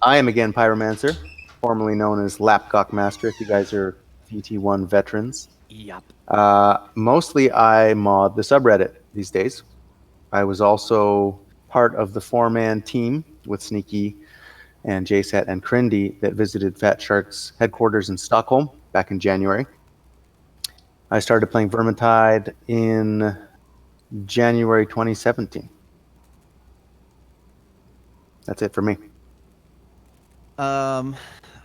I am again Pyromancer, formerly known as Lapcock Master. If you guys are VT1 veterans, Yup. mostly I mod the subreddit these days. I was also part of the four-man team with Sneaky and JSAT and Crindy that visited Fat Shark's headquarters in Stockholm back in January. I started playing Vermintide in January 2017. That's it for me. Um,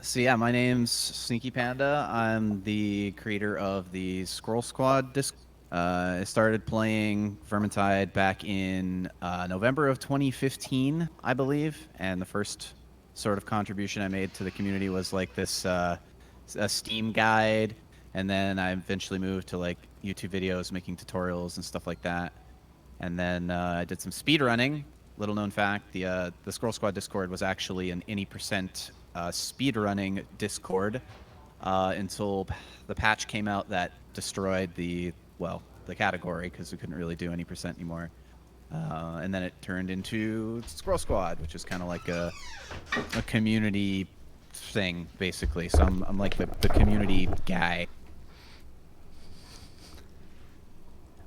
so yeah, my name's SneakyPanda. I'm the creator of the Scroll Squad disc. I started playing Vermintide back in November of 2015, I believe, and the first sort of contribution I made to the community was like this a Steam guide, and then I eventually moved to like YouTube videos, making tutorials and stuff like that. And then I did some speed running. Little known fact: the Scroll Squad Discord was actually an any percent speed running Discord until the patch came out that destroyed the category because we couldn't really do any percent anymore. And then it turned into Scroll Squad, which is kind of like a community thing, basically. So I'm like the community guy.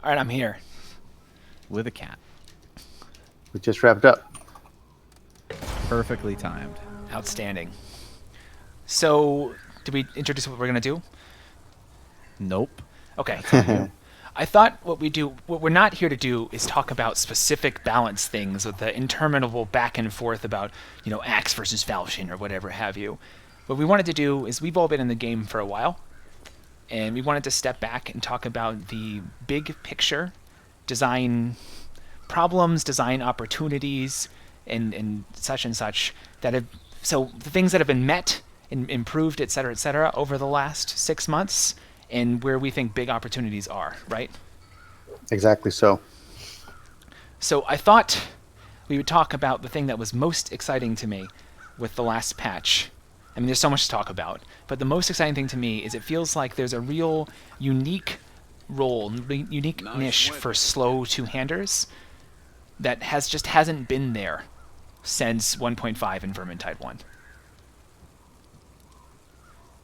All right, I'm here. With a cat. We just wrapped up. Perfectly timed. Outstanding. So, did we introduce what we're gonna do? Nope. Okay. I thought what we're not here to do is talk about specific balance things with the interminable back and forth about, Axe versus Falchion or whatever have you. What we wanted to do is we've all been in the game for a while, and we wanted to step back and talk about the big picture, design problems, design opportunities, and such that have so the things that have been met and improved, et cetera, over the last 6 months, and where we think big opportunities are, right? Exactly so. So I thought we would talk about the thing that was most exciting to me with the last patch. I mean, there's so much to talk about, but the most exciting thing to me is it feels like there's a real unique role, unique niche for slow two-handers that hasn't been there since 1.5 in Vermintide 1.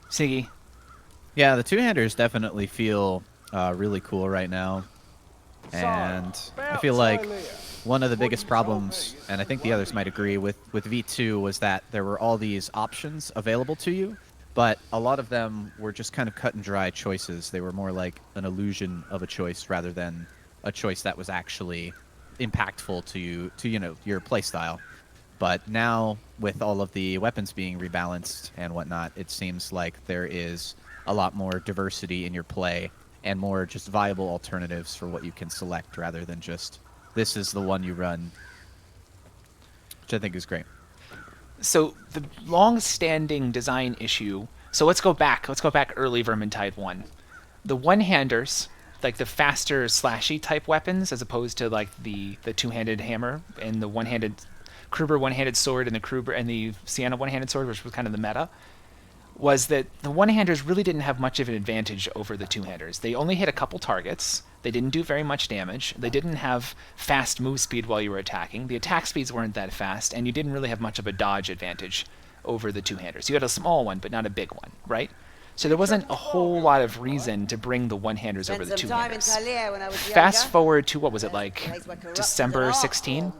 Siggy? Yeah, the two-handers definitely feel really cool right now. And I feel like one of the biggest problems, and I think the others might agree, with V2 was that there were all these options available to you, but a lot of them were just kind of cut and dry choices. They were more like an illusion of a choice rather than a choice that was actually impactful to your playstyle. But now, with all of the weapons being rebalanced and whatnot, it seems like there is a lot more diversity in your play and more just viable alternatives for what you can select rather than just, this is the one you run, which I think is great. So the long-standing design issue. So let's go back. Let's go back early Vermintide 1. The one-handers, like the faster slashy type weapons, as opposed to like the two-handed hammer and the one-handed Kruber one-handed sword and the Kruber and the Sienna one-handed sword, which was kind of the meta, was that the one-handers really didn't have much of an advantage over the two-handers. They only hit a couple targets. They didn't do very much damage. They didn't have fast move speed while you were attacking. The attack speeds weren't that fast, and you didn't really have much of a dodge advantage over the two-handers. You had a small one, but not a big one, right? So there wasn't a whole lot of reason to bring the one-handers over the two-handers. Fast forward to, what was it, like December 16?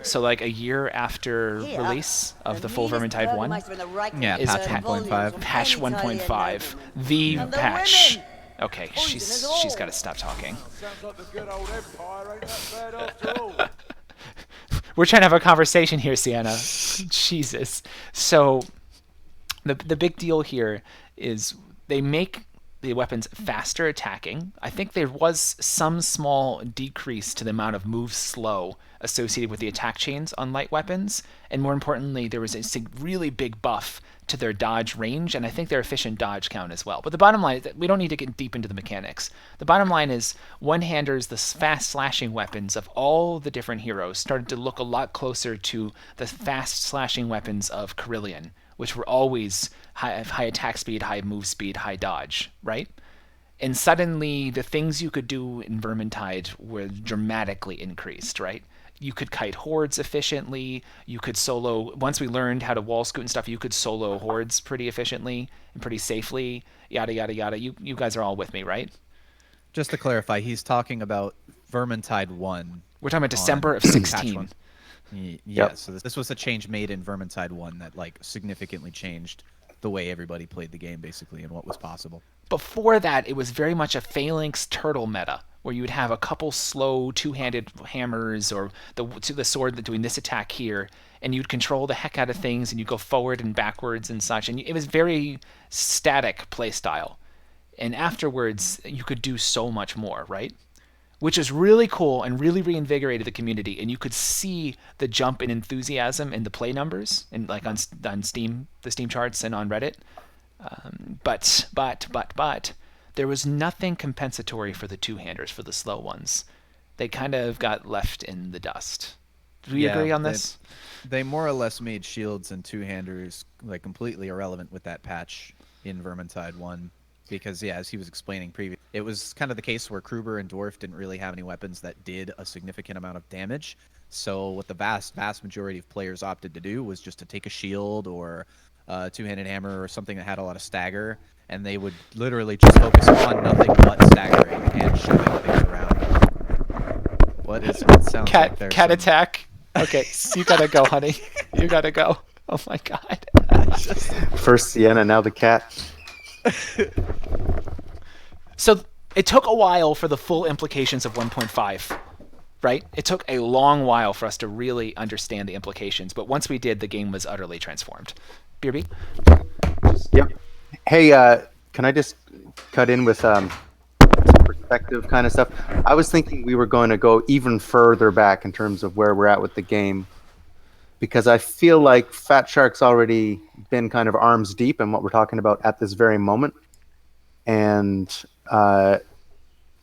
So like a year after release of the full Vermintide 1? Yeah, Is patch 1.5. Patch 1.5. The patch. Okay, she's got to stop talking. We're trying to have a conversation here, Sienna. Jesus. So the big deal here is they make the weapons faster attacking. I think there was some small decrease to the amount of move slow associated with the attack chains on light weapons, and more importantly, there was a really big buff to their dodge range, and I think their efficient dodge count as well. But the bottom line is that we don't need to get deep into the mechanics. The bottom line is one-handers, the fast slashing weapons of all the different heroes, started to look a lot closer to the fast slashing weapons of Carillion, which were always high attack speed, high move speed, high dodge, right? And suddenly the things you could do in Vermintide were dramatically increased, right? You could kite hordes efficiently. You could solo. Once we learned how to wall scoot and stuff, you could solo hordes pretty efficiently and pretty safely. Yada yada yada. You guys are all with me, right? Just to clarify, he's talking about Vermintide 1. We're talking about December on of patch 16. 1. Yeah, Yep. so this was a change made in Vermintide 1 that like significantly changed the way everybody played the game, basically, and what was possible. Before that, it was very much a phalanx turtle meta, where you would have a couple slow two-handed hammers or the sword that doing this attack here, and you'd control the heck out of things, and you'd go forward and backwards and such, and it was very static playstyle. And afterwards, you could do so much more, right? Which is really cool and really reinvigorated the community, and you could see the jump in enthusiasm in the play numbers, and like on Steam, the Steam charts, and on Reddit. But there was nothing compensatory for the two-handers, for the slow ones. They kind of got left in the dust. Do we agree on this? They more or less made shields and two-handers like completely irrelevant with that patch in Vermintide 1. Because, yeah, as he was explaining previously, it was kind of the case where Kruber and Dwarf didn't really have any weapons that did a significant amount of damage. So what the vast majority of players opted to do was just to take a shield or a two-handed hammer or something that had a lot of stagger, and they would literally just focus on nothing but staggering and shoving things around. It sounds like there's cat some... attack. Okay, you gotta go, honey. You gotta go. Oh my god. First Sienna, now the cat. So it took a while for the full implications of 1.5, right? It took a long while for us to really understand the implications, but once we did, the game was utterly transformed. BRB? Yep. Hey, can I just cut in with some perspective kind of stuff? I was thinking we were going to go even further back in terms of where we're at with the game, because I feel like Fat Shark's already been kind of arms deep in what we're talking about at this very moment. And I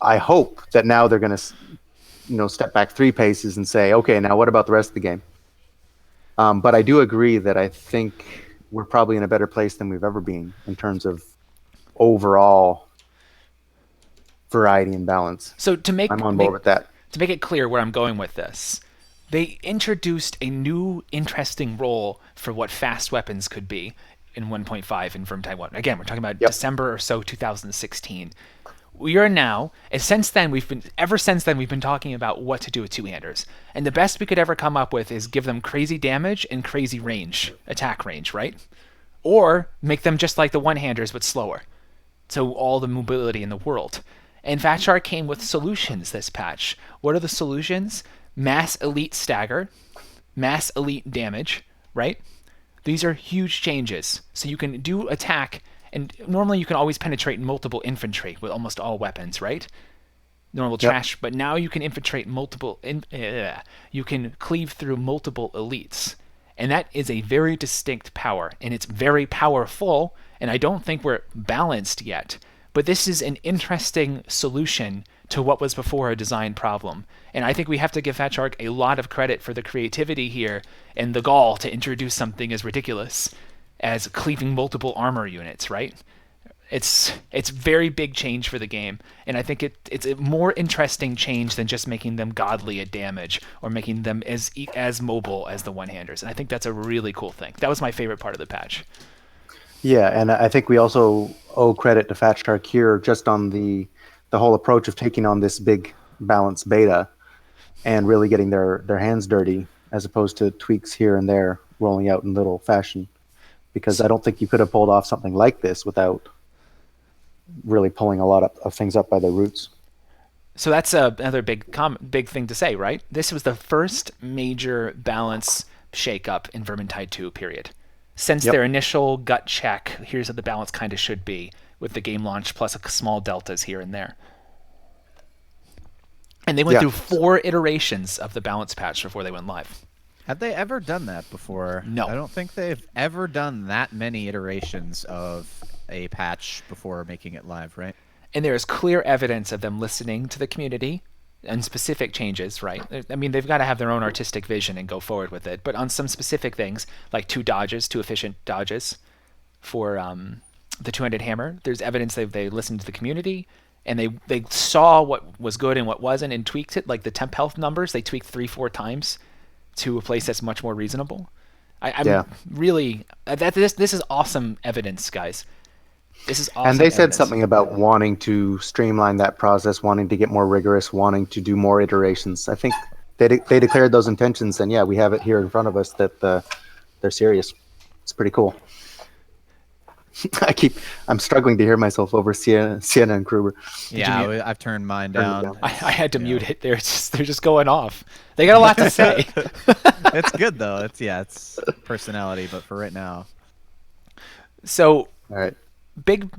hope that now they're going to, step back 3 paces and say, okay, now what about the rest of the game? But I do agree that I think we're probably in a better place than we've ever been in terms of overall variety and balance. So I'm on board with that. To make it clear where I'm going with this, they introduced a new interesting role for what fast weapons could be in 1.5 in Vermintide 1. Again, we're talking about December or so 2016. We are now, and ever since then we've been talking about what to do with two-handers. And the best we could ever come up with is give them crazy damage and crazy range, attack range, right? Or make them just like the one-handers but slower. So all the mobility in the world. And Fat Shark came with solutions this patch. What are the solutions? Mass elite stagger, mass elite damage, right? These are huge changes. So you can do attack, and normally you can always penetrate multiple infantry with almost all weapons, right? Normal trash, but now you can infiltrate you can cleave through multiple elites. And that is a very distinct power, and it's very powerful, and I don't think we're balanced yet. But this is an interesting solution to what was before a design problem. And I think we have to give Fat Shark a lot of credit for the creativity here and the gall to introduce something as ridiculous as cleaving multiple armor units, right? It's very big change for the game, and I think it's a more interesting change than just making them godly at damage or making them as mobile as the one-handers. And I think that's a really cool thing. That was my favorite part of the patch. Yeah, and I think we also owe credit to Fat Shark here just on the whole approach of taking on this big balanced beta and really getting their hands dirty as opposed to tweaks here and there rolling out in little fashion. Because I don't think you could have pulled off something like this without really pulling a lot of things up by their roots. So that's another big thing to say, right? This was the first major balance shakeup in Vermintide 2, period. Since their initial gut check, here's what the balance kind of should be, with the game launch plus small deltas here and there. And they went through 4 iterations of the balance patch before they went live. Have they ever done that before? No. I don't think they've ever done that many iterations of a patch before making it live, right? And there is clear evidence of them listening to the community and specific changes, right? I mean, they've got to have their own artistic vision and go forward with it. But on some specific things, like 2 efficient dodges for the two-handed hammer, there's evidence that they listened to the community and they saw what was good and what wasn't and tweaked it. Like the temp health numbers, they tweaked 3-4 times to a place that's much more reasonable. I'm Yeah. really this is awesome evidence, guys. This is awesome. And they said evidence. something about wanting to streamline that process, wanting to get more rigorous, wanting to do more iterations. I think they declared those intentions, and yeah, we have it here in front of us that they're serious. It's pretty cool. I'm struggling to hear myself over Sienna and Kruber. Yeah, I've turned mine Turn it down. down. I had to mute it. They're just going off. They got a lot to say. It's good though. It's personality, but for right now. So All right. big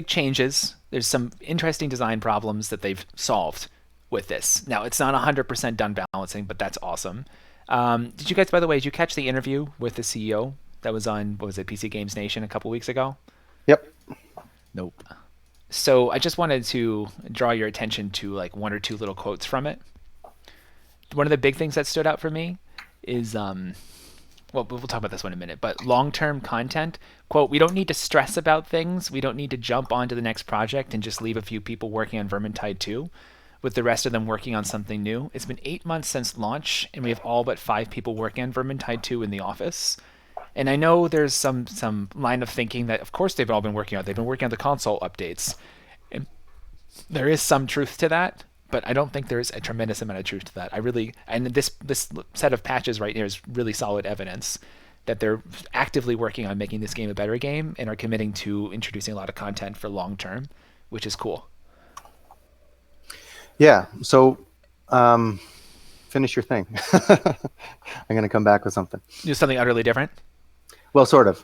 changes. There's some interesting design problems that they've solved with this. Now it's not 100% done balancing, but that's awesome. Did you guys, by the way, did you catch the interview with the CEO that was on, what was it, PC Games Nation a couple weeks ago? Yep. Nope. So I just wanted to draw your attention to like one or two little quotes from it. One of the big things that stood out for me is, well, we'll talk about this one in a minute, but long-term content, quote, "We don't need to stress about things. We don't need to jump onto the next project and just leave a few people working on Vermintide 2, with the rest of them working on something new. It's been 8 months since launch, and we have all but 5 people working on Vermintide 2 in the office." And I know there's some line of thinking that, of course, they've all been working on. They've been working on the console updates. And there is some truth to that, but I don't think there's a tremendous amount of truth to that. And this set of patches right here is really solid evidence that they're actively working on making this game a better game and are committing to introducing a lot of content for long term, which is cool. Yeah. So, finish your thing. I'm going to come back with something. Do something utterly different. Well, sort of.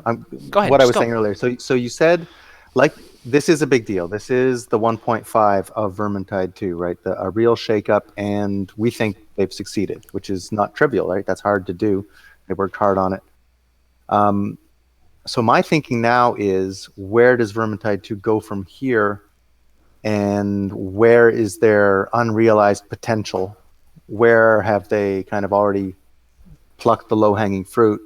Go ahead, What I just was go. saying earlier. So you said, like, this is a big deal. This is the 1.5 of Vermintide 2, right? A real shakeup, and we think they've succeeded, which is not trivial, right? That's hard to do. They worked hard on it. So my thinking now is, where does Vermintide 2 go from here, and where is their unrealized potential? Where have they kind of already plucked the low-hanging fruit?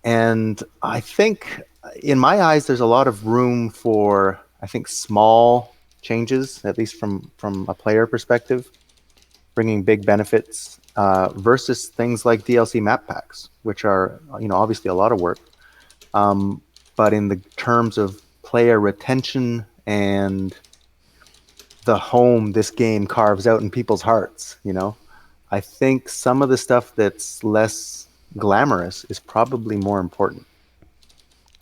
And I think, in my eyes, there's a lot of room for, I think, small changes, at least from a player perspective, bringing big benefits versus things like DLC map packs, which are, obviously a lot of work. But in the terms of player retention and the home this game carves out in people's hearts, I think some of the stuff that's less glamorous is probably more important.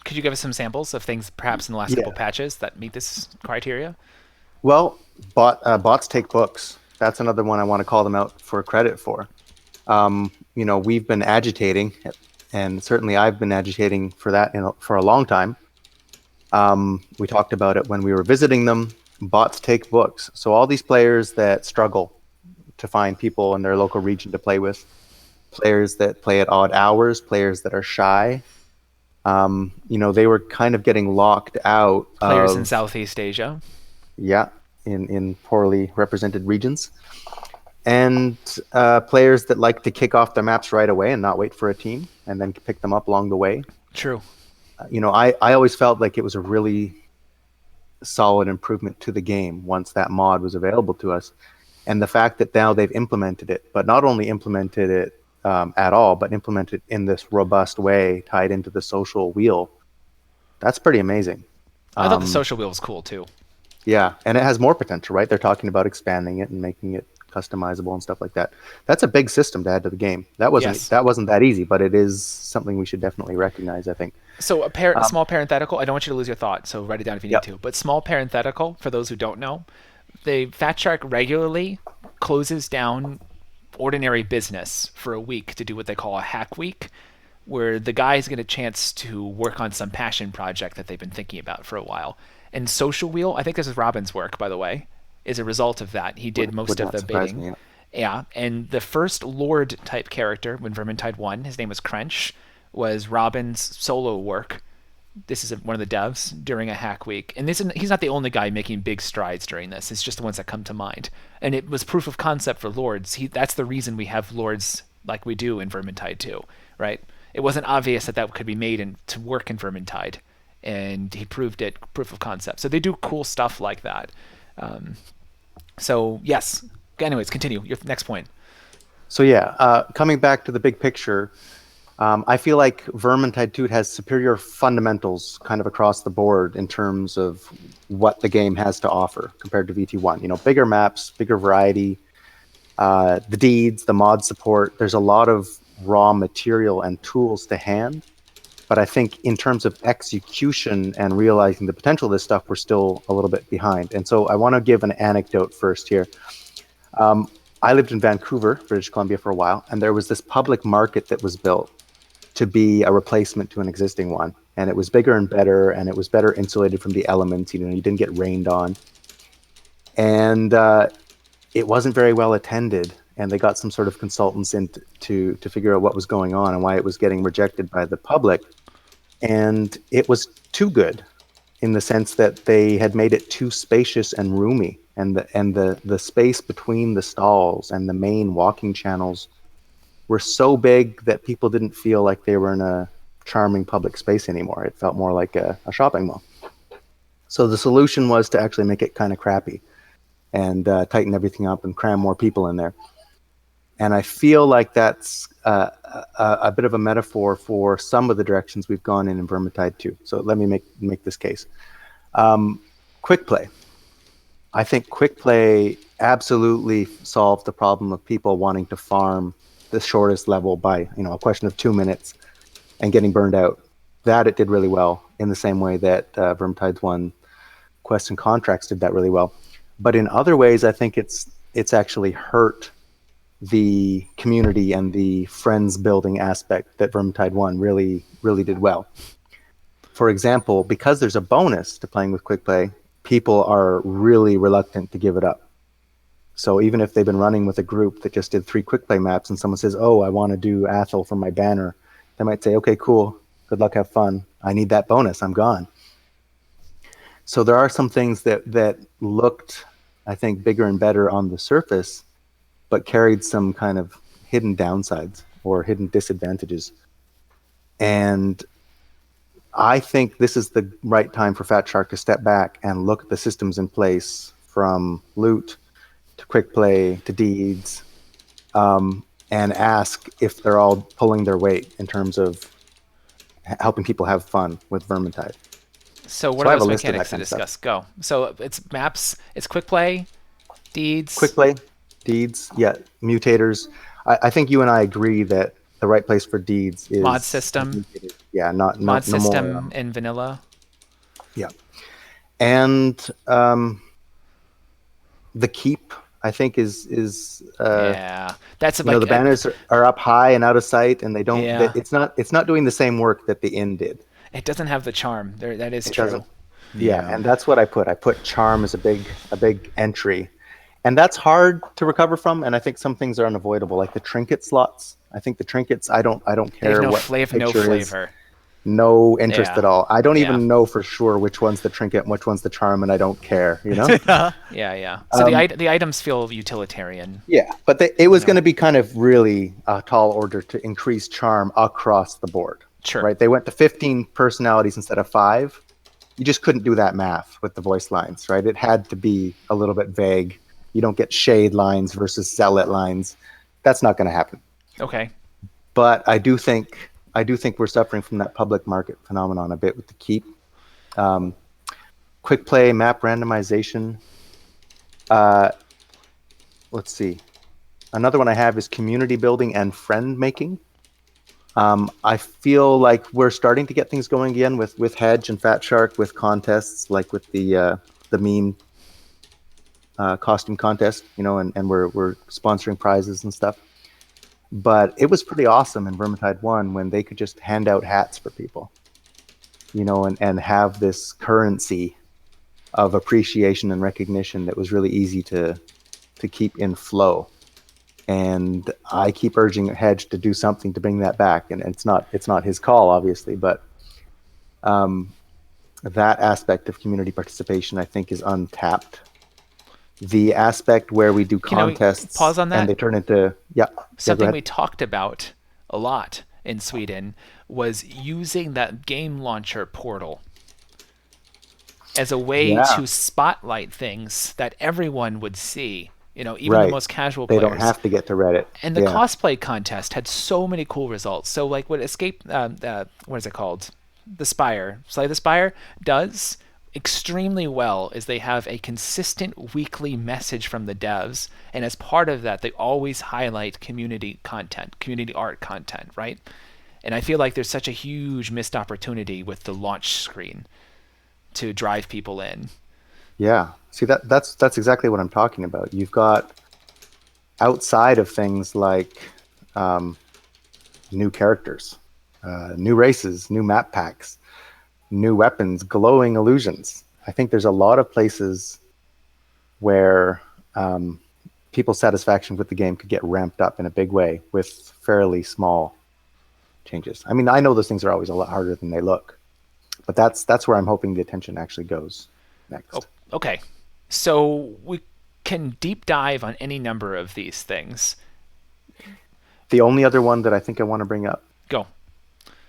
Could you give us some samples of things perhaps in the last Yeah. couple patches that meet this criteria? Well, bots take books. That's another one I want to call them out for credit for. We've been agitating, and certainly I've been agitating for that for a long time. We talked about it when we were visiting them. Bots take books. So all these players that struggle to find people in their local region to play with, players that play at odd hours, players that are shy, they were kind of getting locked out. Players in Southeast Asia. Yeah, in poorly represented regions. And players that like to kick off their maps right away and not wait for a team and then pick them up along the way. True. I always felt like it was a really solid improvement to the game once that mod was available to us. And the fact that now they've implemented it, but not only implemented it at all, but implemented in this robust way, tied into the social wheel, that's pretty amazing. I thought the social wheel was cool too. Yeah, and it has more potential, right? They're talking about expanding it and making it customizable and stuff like that. That's a big system to add to the game. That wasn't Yes. that easy, but it is something we should definitely recognize, I think. So a small parenthetical. I don't want you to lose your thought, so write it down if you Yep. need to. But small parenthetical for those who don't know, the Fat Shark regularly closes down ordinary business for a week to do what they call a hack week, where the guys get a chance to work on some passion project that they've been thinking about for a while. And Social Wheel, I think this is Robin's work, by the way, is a result of that. He did most Would of not the surprise bidding. me, Yeah, and the first Lord type character when Vermintide 1, his name was Crench, was Robin's solo work. This is one of the devs during a hack week. And he's not the only guy making big strides during this. It's just the ones that come to mind. And it was proof of concept for Lords. That's the reason we have Lords like we do in Vermintide 2, right? It wasn't obvious that could be made to work in Vermintide. And he proved it, proof of concept. So they do cool stuff like that. So yes. Anyways, continue. Your next point. So yeah, coming back to the big picture, I feel like Vermintide 2 has superior fundamentals kind of across the board in terms of what the game has to offer compared to VT1. You know, bigger maps, bigger variety, the deeds, the mod support. There's a lot of raw material and tools to hand. But I think in terms of execution and realizing the potential of this stuff, we're still a little bit behind. And so I want to give an anecdote first here. I lived in Vancouver, British Columbia for a while, and there was this public market that was built to be a replacement to an existing one. And it was bigger and better, and it was better insulated from the elements. You know, you didn't get rained on. And it wasn't very well attended. And they got some sort of consultants in to figure out what was going on and why it was getting rejected by the public. And it was too good in the sense that they had made it too spacious and roomy. And the space between the stalls and the main walking channels were so big that people didn't feel like they were in a charming public space anymore. It felt more like a shopping mall. So the solution was to actually make it kind of crappy and tighten everything up and cram more people in there. And I feel like that's a bit of a metaphor for some of the directions we've gone in Vermintide 2. So let me make this case. Quick play. I think quick play absolutely solved the problem of people wanting to farm the shortest level by, you know, a question of 2 minutes and getting burned out. That it did really well in the same way that Vermintide's 1 quests and contracts did that really well. But in other ways, I think it's actually hurt the community and the friends building aspect that Vermintide 1 really did well. For example, because there's a bonus to playing with quick play, people are really reluctant to give it up. So even if they've been running with a group that just did 3 quick play maps and someone says, oh, I want to do Athel for my banner, they might say, okay, cool, good luck, have fun. I need that bonus, I'm gone. So there are some things that looked, I think, bigger and better on the surface, but carried some kind of hidden downsides or hidden disadvantages. And I think this is the right time for Fat Shark to step back and look at the systems in place, from loot to quick play to deeds, and ask if they're all pulling their weight in terms of helping people have fun with Vermintide. So what are those mechanics to discuss? Go. So it's maps, it's quick play, deeds. Quick play, deeds, yeah, mutators. I think you and I agree that the right place for deeds is mod system. Yeah, not mod no system more, in vanilla. Yeah, and the keep, I think, is yeah, that's you know, the banners are up high and out of sight, and they don't. Yeah. It's not doing the same work that the inn did. It doesn't have the charm. That is true. Doesn't. Yeah, and that's what I put. I put charm as a big entry, and that's hard to recover from. And I think some things are unavoidable, like the trinket slots. I think the trinkets, I don't care no what flavor, no picture flavor. Is. No interest Yeah. at all. I don't Yeah. even know for sure which one's the trinket and which one's the charm, and I don't care. You know. Yeah. So the items feel utilitarian. Yeah, but it was going to be kind of really a tall order to increase charm across the board. Sure. Right? They went to 15 personalities instead of 5. You just couldn't do that math with the voice lines, right? It had to be a little bit vague. You don't get shade lines versus zealot lines. That's not going to happen. Okay. But I do think we're suffering from that public market phenomenon a bit with the keep. Quick play, map randomization. Let's see. Another one I have is community building and friend making. I feel like we're starting to get things going again with Hedge and Fat Shark, with contests like with the meme costume contest, you know, and we're sponsoring prizes and stuff. But it was pretty awesome in Vermintide 1 when they could just hand out hats for people, you know, and have this currency of appreciation and recognition that was really easy to keep in flow. And I keep urging Hedge to do something to bring that back, and it's not his call, obviously, but that aspect of community participation, I think, is untapped. The aspect where we do contests, pause on that? And they turn into something we talked about a lot in Sweden was using that game launcher portal. as a way Yeah, to spotlight things that everyone would see, even the right. most casual They don't players. have to get to Reddit. And the Yeah, cosplay contest had so many cool results. So, like, what what is it called? The Spire, Slay the Spire does extremely well is they have a consistent weekly message from the devs, and as part of that, they always highlight community content, community art content, right? And I feel like there's such a huge missed opportunity with the launch screen to drive people in. yeah. See, that's exactly what I'm talking about. You've got outside of things like um, new characters, new races, new map packs, new weapons, glowing illusions. I think there's a lot of places where people's satisfaction with the game could get ramped up in a big way with fairly small changes. I mean, I know those things are always a lot harder than they look, but that's where I'm hoping the attention actually goes Oh, next. okay. So we can deep dive on any number of these things. The only other one that I think I want to bring up Go.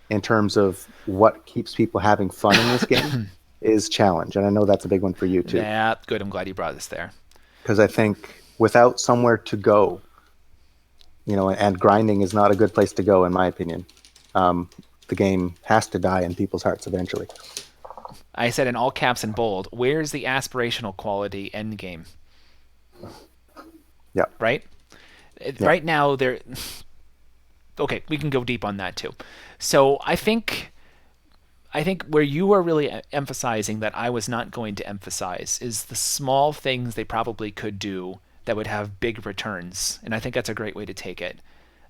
in terms of what keeps people having fun in this game is challenge, and I know that's a big one for you too, Yeah, good. I'm glad you brought this there. because I think without somewhere to go, and grinding is not a good place to go in my opinion. The game has to die in people's hearts eventually. I said in all caps and bold, where's the aspirational quality end game? Yeah, Right? Yeah. Right now, there. Okay, we can go deep on that too. So I think where you are really emphasizing that I was not going to emphasize is the small things they probably could do that would have big returns, and I think that's a great way to take it.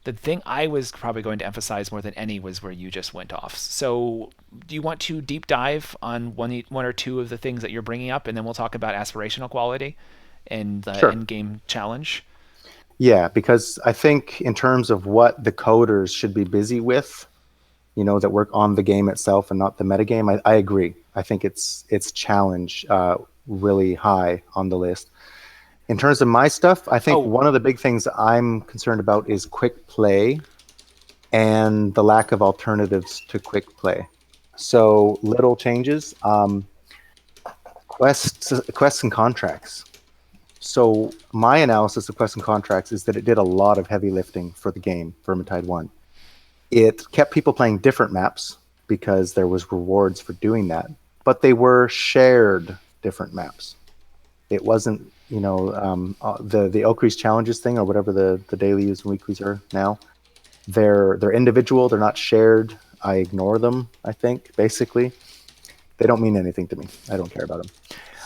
The thing I was probably going to emphasize more than any was where you just went off. So, do you want to deep dive on one or two of the things that you're bringing up, and then we'll talk about aspirational quality and the Sure. end game challenge? Yeah, because I think in terms of what the coders should be busy with, that work on the game itself and not the metagame, I agree. I think it's challenge really high on the list. In terms of my stuff, I think Oh, one of the big things I'm concerned about is quick play and the lack of alternatives to quick play. So little changes, quests and contracts. So my analysis of quests and contracts is that it did a lot of heavy lifting for the game, Vermintide 1. It kept people playing different maps because there was rewards for doing that, but they were shared different maps. It wasn't, the Oakrease challenges thing or whatever the dailies and weeklies are now. They're individual. They're not shared. I ignore them. I think basically they don't mean anything to me. I don't care about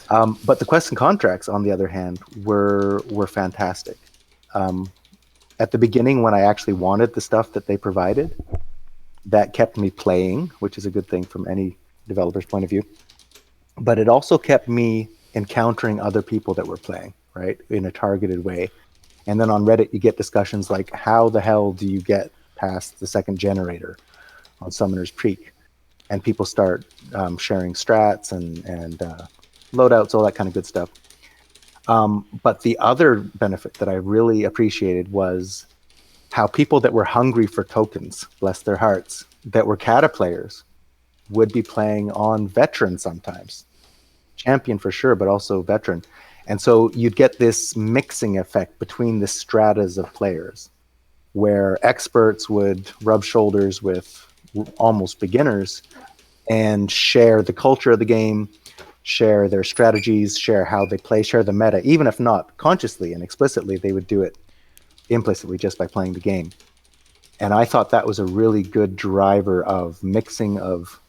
them. But the quests and contracts, on the other hand, were fantastic. At the beginning, when I actually wanted the stuff that they provided, that kept me playing, which is a good thing from any developer's point of view. But it also kept me encountering other people that were playing, right, in a targeted way. And then on Reddit, you get discussions like, how the hell do you get past the second generator on Summoner's Creek? And people start sharing strats and loadouts, all that kind of good stuff. But the other benefit that I really appreciated was how people that were hungry for tokens, bless their hearts, that were Kata players, would be playing on veteran sometimes. Champion for sure, but also veteran. And so you'd get this mixing effect between the stratas of players, where experts would rub shoulders with almost beginners and share the culture of the game, share their strategies, share how they play, share the meta. Even if not consciously and explicitly, they would do it implicitly just by playing the game. And I thought that was a really good driver of mixing of,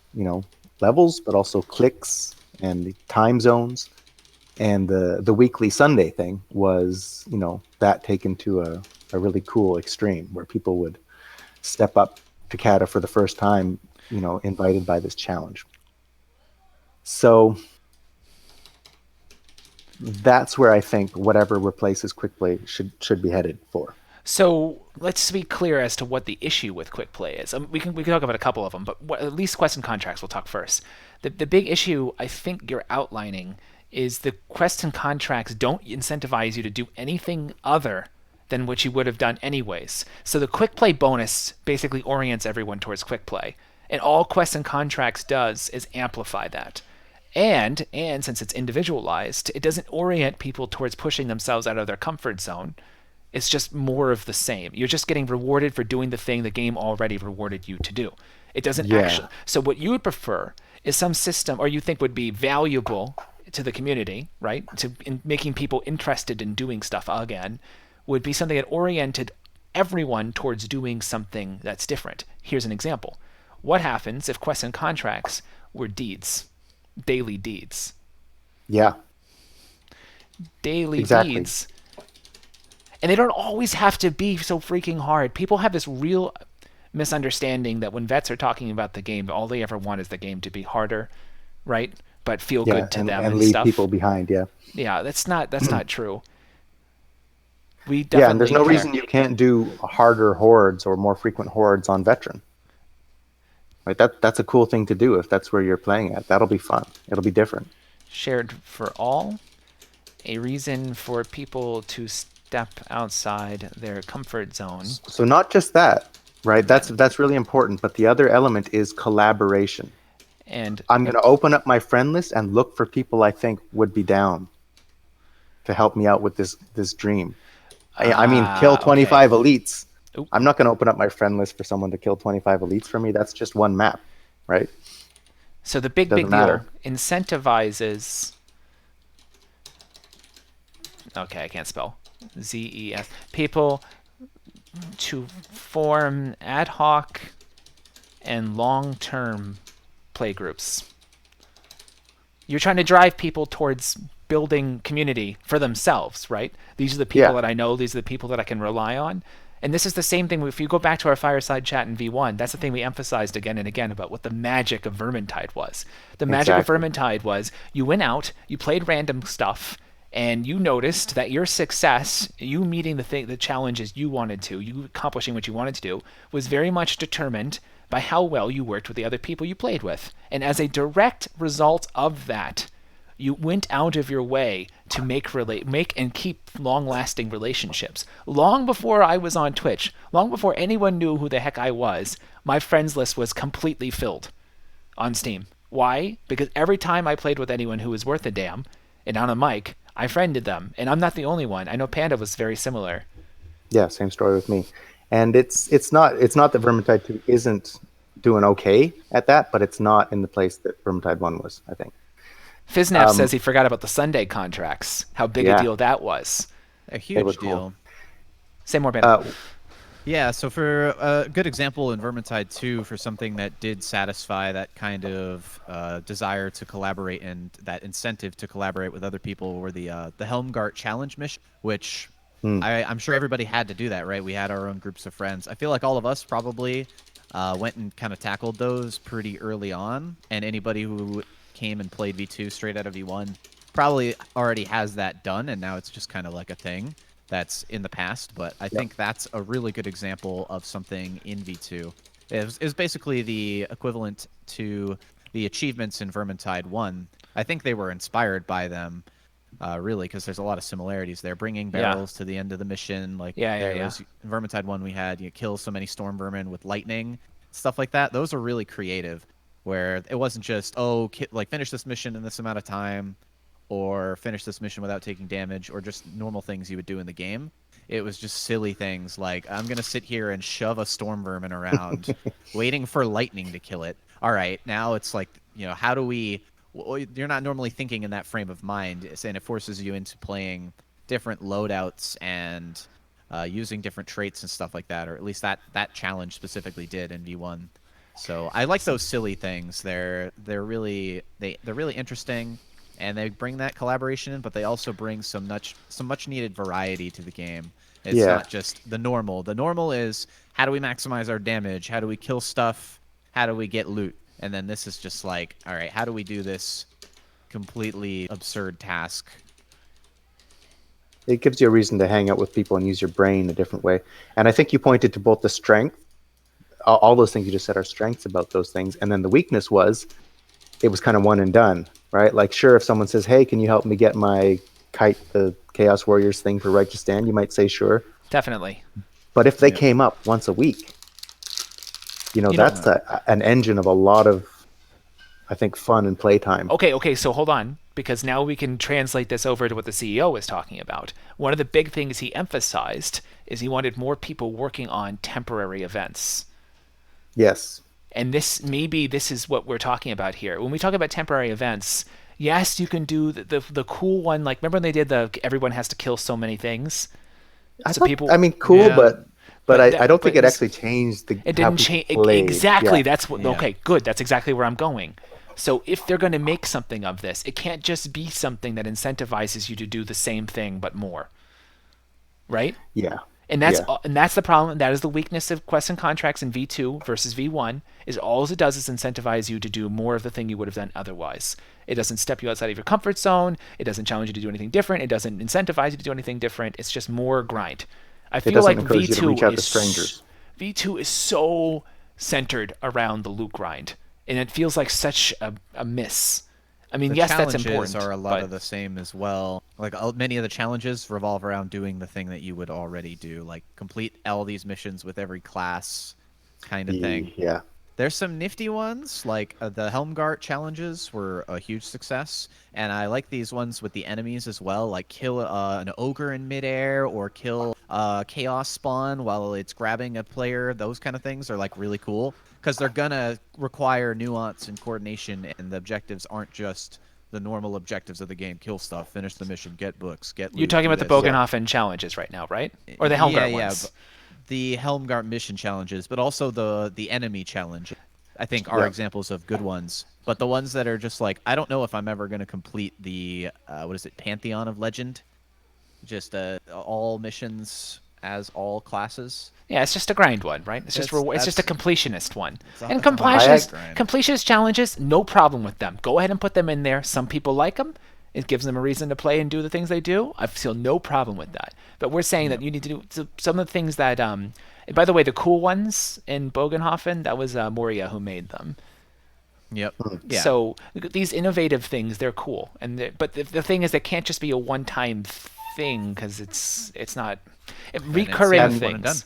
levels, but also clicks and the time zones. And the weekly Sunday thing was, that taken to a really cool extreme where people would step up to Kata for the first time, invited by this challenge. So that's where I think whatever replaces quick play should be headed for. so let's be clear as to what the issue with quick play is. We can talk about a couple of them, but at least quests and contracts we'll talk first. The big issue I think you're outlining is the quests and contracts don't incentivize you to do anything other than what you would have done anyways. So the quick play bonus basically orients everyone towards quick play, and all quests and contracts does is amplify that. And since it's individualized, it doesn't orient people towards pushing themselves out of their comfort zone. It's just more of the same. You're just getting rewarded for doing the thing the game already rewarded you to do. It doesn't Yeah. actually. So what you would prefer is some system, or you think would be valuable to the community, right? In making people interested in doing stuff again, would be something that oriented everyone towards doing something that's different. Here's an example. What happens if quests and contracts were deeds, daily deeds? Yeah. Daily Exactly. deeds. And they don't always have to be so freaking hard. People have this real misunderstanding that when vets are talking about the game, all they ever want is the game to be harder, right? But feel Yeah. good to them and and leave stuff. people behind. Yeah. Yeah, that's not true. We Yeah. definitely And there's no care. reason you can't do harder hordes or more frequent hordes on veteran. Right. That's a cool thing to do if that's where you're playing at. That'll be fun. It'll be different. Shared for all, a reason for people to step outside their comfort zone. So not just that, right? That's really important. But the other element is collaboration. And I'm going to open up my friend list and look for people I think would be down to help me out with this dream. I mean, kill 25 elites. Oop. I'm not going to open up my friend list for someone to kill 25 elites for me. That's just one map, right? so the big Doesn't deal matter. incentivizes. Okay, I can't spell. ZES. People to form ad hoc and long-term play groups. You're trying to drive people towards building community for themselves, right? These are the people Yeah. that I know. These are the people that I can rely on. And this is the same thing. If you go back to our Fireside chat in V1, that's the thing we emphasized again and again about what the magic of Vermintide was. The magic of Exactly. Vermintide was you went out, you played random stuff, and you noticed that your success, you meeting the challenges you wanted to, you accomplishing what you wanted to do, was very much determined by how well you worked with the other people you played with. And as a direct result of that, you went out of your way to make and keep long-lasting relationships. Long before I was on Twitch, long before anyone knew who the heck I was, my friends list was completely filled on Steam. Why? Because every time I played with anyone who was worth a damn, and on a mic, I friended them. And I'm not the only one. I know Panda was very similar. Yeah, same story with me. And it's not that Vermintide 2 isn't doing okay at that, but it's not in the place that Vermintide 1 was, I think. Fiznap says he forgot about the Sunday contracts, how big a Yeah. deal that was. A huge was deal. cool. Say more, Panda. Yeah, so for a good example in Vermintide 2, for something that did satisfy that kind of desire to collaborate and that incentive to collaborate with other people, were the Helmgart challenge mission, which I'm sure everybody had to do that, right? We had our own groups of friends. I feel like all of us probably went and kind of tackled those pretty early on, and anybody who came and played V2 straight out of V1 probably already has that done, and now it's just kind of like a thing that's in the past. But I think that's a really good example of something in V2. It was basically the equivalent to the achievements in Vermintide 1. I think they were inspired by them, really, because there's a lot of similarities there. Bringing barrels to the end of the mission, like was, in Vermintide 1 we had kill so many storm vermin with lightning, stuff like that. Those are really creative, where it wasn't just finish this mission in this amount of time, or finish this mission without taking damage, or just normal things you would do in the game. It was just silly things like, I'm going to sit here and shove a storm vermin around, waiting for lightning to kill it. All right, now it's like, how do we... You're not normally thinking in that frame of mind, and it forces you into playing different loadouts and using different traits and stuff like that, or at least that challenge specifically did in V1. So I like those silly things. They're really interesting, and they bring that collaboration in, but they also bring some much needed variety to the game. It's not just the normal. The normal is, how do we maximize our damage? How do we kill stuff? How do we get loot? And then this is just like, all right, how do we do this completely absurd task? It gives you a reason to hang out with people and use your brain a different way. And I think you pointed to both the strength, all those things you just said are strengths about those things, and then the weakness was, it was kind of one and done, right? Like, sure, if someone says, hey, can you help me get my kite, the Chaos Warriors thing for Righteous Stand, you might say sure. Definitely. But if they came up once a week, that's an engine of a lot of I think, fun and playtime. Okay, so hold on, because now we can translate this over to what the CEO was talking about. One of the big things he emphasized is he wanted more people working on temporary events. Yes. And this is what we're talking about here. When we talk about temporary events, yes, you can do the cool one. Like, remember when they did the everyone has to kill so many things? I mean, cool, Yeah. but I don't but think it actually changed it how didn't change people played. exactly. Yeah. That's what. Yeah. Okay, good. That's exactly where I'm going. So if they're going to make something of this, it can't just be something that incentivizes you to do the same thing but more, right? Yeah. And that's Yeah. and that's the problem. That is the weakness of quests and contracts in V2 versus V1. Is all it does is incentivize you to do more of the thing you would have done otherwise. It doesn't step you outside of your comfort zone. It doesn't challenge you to do anything different. It doesn't incentivize you to do anything different. It's just more grind. I feel doesn't like encourage you to reach V2 out to strangers. V2 is so centered around the loot grind, and it feels like such a miss. I mean, The yes, that's challenges important. are a lot but of the same as well. Like many of the challenges revolve around doing the thing that you would already do, like complete all these missions with every class, kind of thing. Yeah. There's some nifty ones, like the Helmgart challenges were a huge success, and I like these ones with the enemies as well, like kill an ogre in midair or kill chaos spawn while it's grabbing a player. Those kind of things are like really cool because they're gonna require nuance and coordination, and the objectives aren't just the normal objectives of the game: kill stuff, finish the mission, get books, get loot. you're talking do about the this. Bogenhofen challenges right now, right? Or the Helmgart ones? The Helmgart mission challenges, but also the enemy challenge, I think are Yeah. examples of good ones. But the ones that are just like, I don't know if I'm ever going to complete the what is it, Pantheon of Legend, just all missions as all classes. Yeah, it's just a grind one, right? It's just it's just a that's- completionist one. It's a- And it's a completionist grind. completionist challenges, no problem with them. Go ahead and put them in there. Some people like them. It gives them a reason to play and do the things they do. I feel no problem with that. But we're saying that you need to do some of the things that. And by the way, the cool ones in Bogenhofen, that was Moria who made them. Yep. Yeah. So these innovative things, they're cool. But the thing is, they can't just be a one-time thing because it's not recurring it's one and done. things.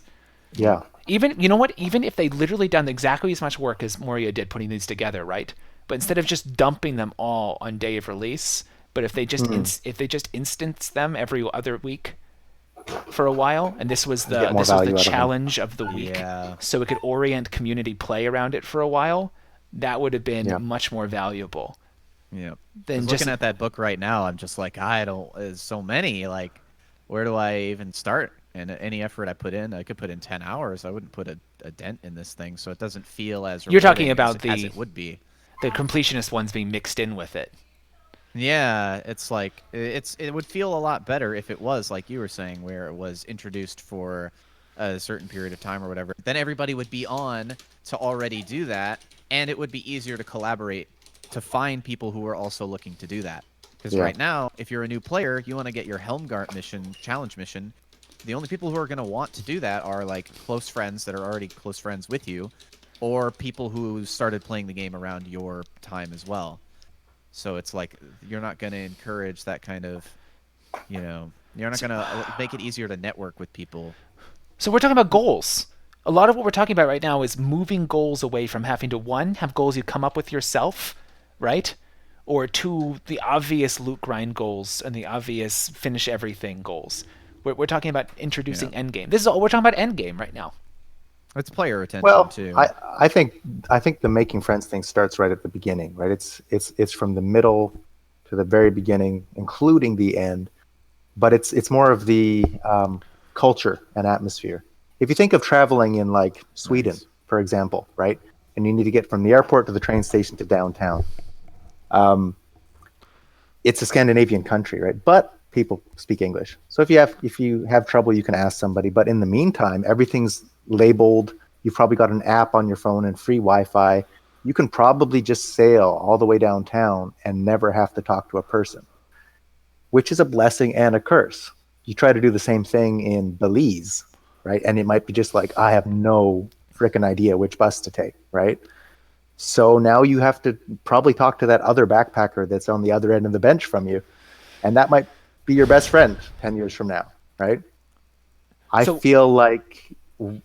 Yeah. Even you know what? Even if they literally done exactly as much work as Moria did putting these together, right? But instead of just dumping them all on day of release, but if they just if they just instance them every other week for a while, and this was get the more value out of them. challenge of the week, Yeah. so it could orient community play around it for a while, that would have been Yeah. much more valuable. Yeah. Then 'Cause just looking at that book right now, I'm just like, there's so many. Like, where do I even start? And any effort I put in, I could put in 10 hours. I wouldn't put a dent in this thing, so it doesn't feel as You're talking rewarding about as the- it would be. the completionist ones being mixed in with it. Yeah, it's like it would feel a lot better if it was like you were saying, where it was introduced for a certain period of time or whatever. Then everybody would be on to already do that, and it would be easier to collaborate to find people who are also looking to do that. Because Yeah. right now, if you're a new player, you want to get your Helmgart mission, challenge mission. The only people who are going to want to do that are like close friends that are already close friends with you, or people who started playing the game around your time as well. So it's like you're not going to encourage that kind of, you're not going to make it easier to network with people. So we're talking about goals. A lot of what we're talking about right now is moving goals away from having to, one, have goals you come up with yourself, right? Or two, the obvious loot grind goals and the obvious finish everything goals. We're talking about introducing endgame. This is all we're talking about endgame right now. It's player attention Well, too. I think the making friends thing starts right at the beginning, right? It's from the middle to the very beginning, including the end. But it's more of the culture and atmosphere. If you think of traveling in like Sweden, Nice. for example, right, and you need to get from the airport to the train station to downtown, it's a Scandinavian country, right? But people speak English. So if you have trouble, you can ask somebody. But in the meantime, everything's labeled. You've probably got an app on your phone and free Wi-Fi. You can probably just sail all the way downtown and never have to talk to a person, which is a blessing and a curse. You try to do the same thing in Belize, right? And it might be just like, I have no freaking idea which bus to take, right? So now you have to probably talk to that other backpacker that's on the other end of the bench from you. And that might be your best friend 10 years from now, right? I So- feel like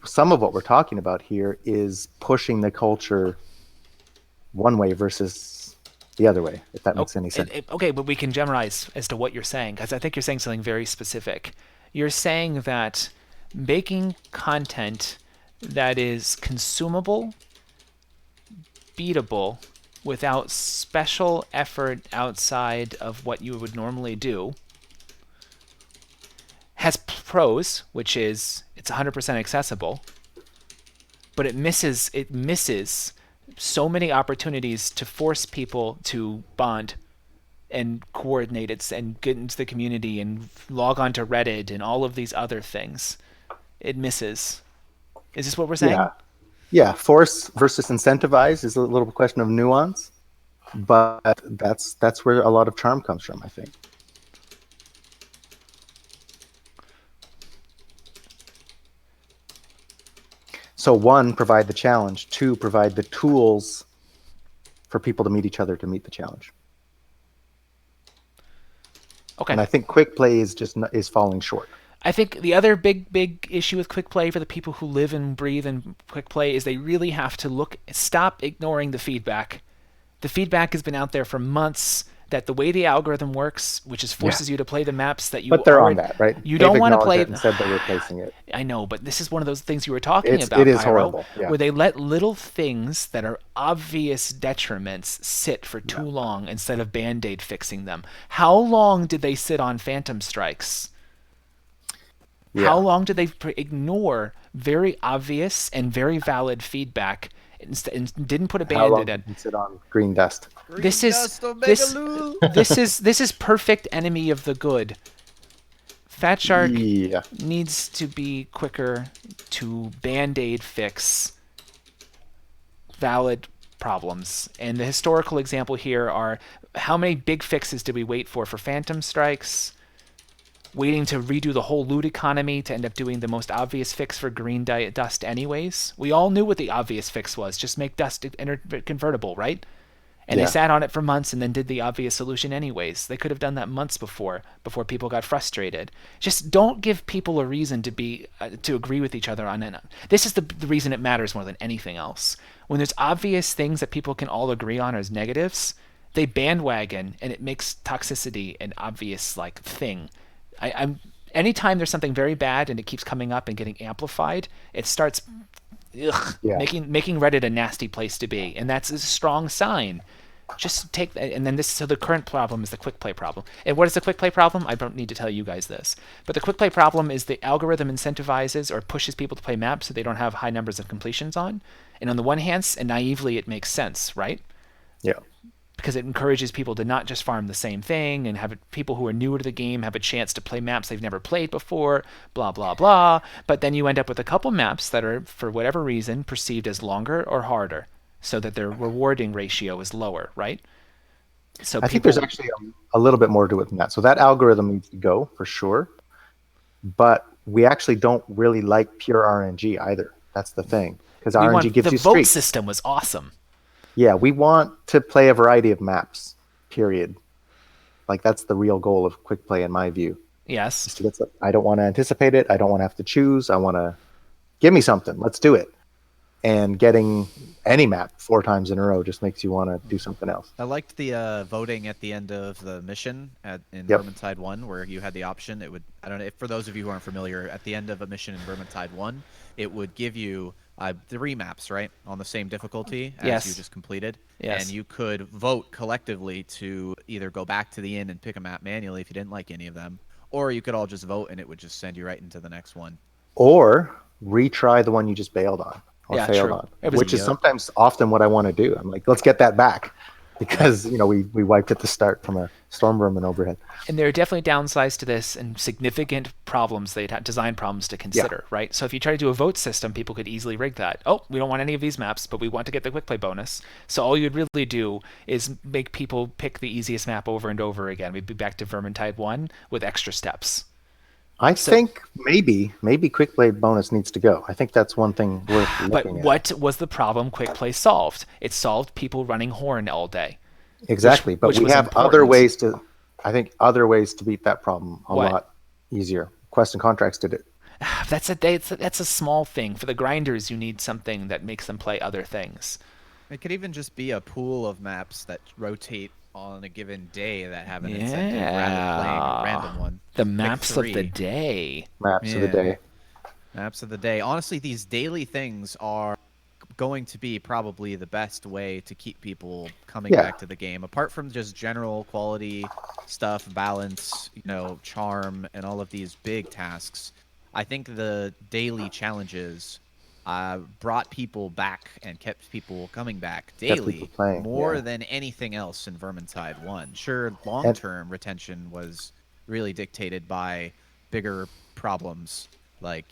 some of what we're talking about here is pushing the culture one way versus the other way, if that Oh, makes any sense. okay, but we can generalize as to what you're saying, because I think you're saying something very specific. You're saying that making content that is consumable, beatable, without special effort outside of what you would normally do, has pros, which is it's 100% accessible, but it misses so many opportunities to force people to bond and coordinate it and get into the community and log on to Reddit and all of these other things. It misses. Is this what we're saying? Yeah. Yeah. Force versus incentivize is a little question of nuance, but that's where a lot of charm comes from, I think. So one, provide the challenge. Two, provide the tools for people to meet each other to meet the challenge. Okay. And I think quick play is falling short. I think the other big issue with quick play for the people who live and breathe in quick play is they really have to stop ignoring the feedback. The feedback has been out there for months that the way the algorithm works, which is forces you to play the maps that you But they're already, on that, right? You don't want to play it and said they're replacing it. I know, but this is one of those things you were talking about, It is Pyro, horrible, yeah. where they let little things that are obvious detriments sit for too long instead of Band-Aid fixing them. How long did they sit on Phantom Strikes? Yeah. How long did they ignore very obvious and very valid feedback and didn't put a How long Band-Aid in? did it sit on green dust? This is perfect enemy of the good. Fat Shark needs to be quicker to Band-Aid fix valid problems. And the historical example here are how many big fixes did we wait for Phantom Strikes? Waiting to redo the whole loot economy to end up doing the most obvious fix for green dust anyways. We all knew what the obvious fix was. Just make dust convertible, right? And they sat on it for months and then did the obvious solution anyways. They could have done that months before people got frustrated. Just don't give people a reason to agree with each other on it. This is the reason it matters more than anything else. When there's obvious things that people can all agree on as negatives, they bandwagon and it makes toxicity an obvious thing. Anytime there's something very bad and it keeps coming up and getting amplified, it starts making Reddit a nasty place to be, and that's a strong sign. Just take that, and then so the current problem is the quick play problem. And what is the quick play problem? I don't need to tell you guys this, but the quick play problem is the algorithm incentivizes or pushes people to play maps that they don't have high numbers of completions on. And on the one hand, and naively, it makes sense, right? Yeah. Because it encourages people to not just farm the same thing and have people who are newer to the game have a chance to play maps they've never played before, blah, blah, blah. But then you end up with a couple maps that are, for whatever reason, perceived as longer or harder, so that their rewarding ratio is lower, right? So I think there's actually a little bit more to it than that. So that algorithm needs to go, for sure. But we actually don't really like pure RNG either. That's the thing. Because RNG gives you the vote streaks. system was awesome. Yeah, we want to play a variety of maps, period. That's the real goal of quick play in my view. Yes. I don't want to anticipate it. I don't want to have to choose. I want to give me something. Let's do it. And getting any map 4 times in a row just makes you want to do something else. I liked the voting at the end of the mission in Vermintide 1, where you had the option. It would, I don't know, for those of you who aren't familiar, at the end of a mission in Vermintide 1, it would give you 3 maps, right, on the same difficulty as you just completed. Yes. And you could vote collectively to either go back to the inn and pick a map manually if you didn't like any of them, or you could all just vote and it would just send you right into the next one. Or retry the one you just bailed on or failed on, which is often what I want to do. I'm like, let's get that back. Because we wiped at the start from a storm vermin overhead. And there are definitely downsides to this and significant problems design problems to consider, right? So if you try to do a vote system, people could easily rig that. Oh, we don't want any of these maps, but we want to get the quick play bonus. So all you'd really do is make people pick the easiest map over and over again. We'd be back to Vermintide 1 with extra steps. I think maybe quick play bonus needs to go. I think that's one thing worth looking at. But what was the problem quick play solved? It solved people running Horn all day. Exactly, but we have other ways to beat that problem a lot easier. Quest and Contracts did it. That's a small thing. For the grinders, you need something that makes them play other things. It could even just be a pool of maps that rotate on a given day that have an incentive rather than playing a Yeah. random one. The Pick maps of the 3. day. Maps of the Yeah. day. Maps of the day. Honestly, these daily things are going to be probably the best way to keep people coming Yeah. back to the game. Apart from just general quality stuff, balance, charm, and all of these big tasks, I think the daily challenges brought people back and kept people coming back Kept people daily playing. more Yeah. than anything else in Vermintide 1. Sure, And long-term retention was really dictated by bigger problems like,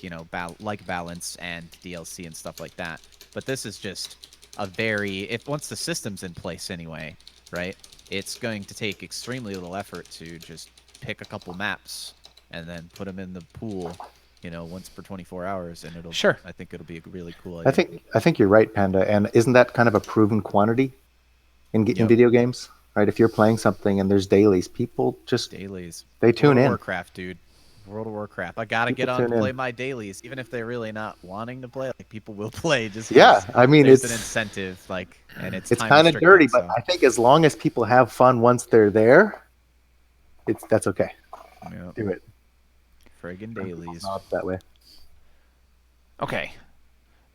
like balance and DLC and stuff like that. But this is just if once the system's in place anyway, right? It's going to take extremely little effort to just pick a couple maps and then put them in the pool, once per 24 hours, and Sure. I think it'll be a really cool I idea. think you're right, Panda. And isn't that kind of a proven quantity in Yep. video games? Right? If you're playing something and there's dailies, people just Dailies. they tune World of in. Warcraft, dude. World of Warcraft. I gotta People get on to tune in. play my dailies, even if they're really not wanting to play. Like people will play just Yeah, 'cause I mean there's an it's incentive, and it's time kind of restricted. dirty, but So, I think as long as people have fun once they're there, that's okay. yeah, Do it. friggin' dailies. Not that way. Okay.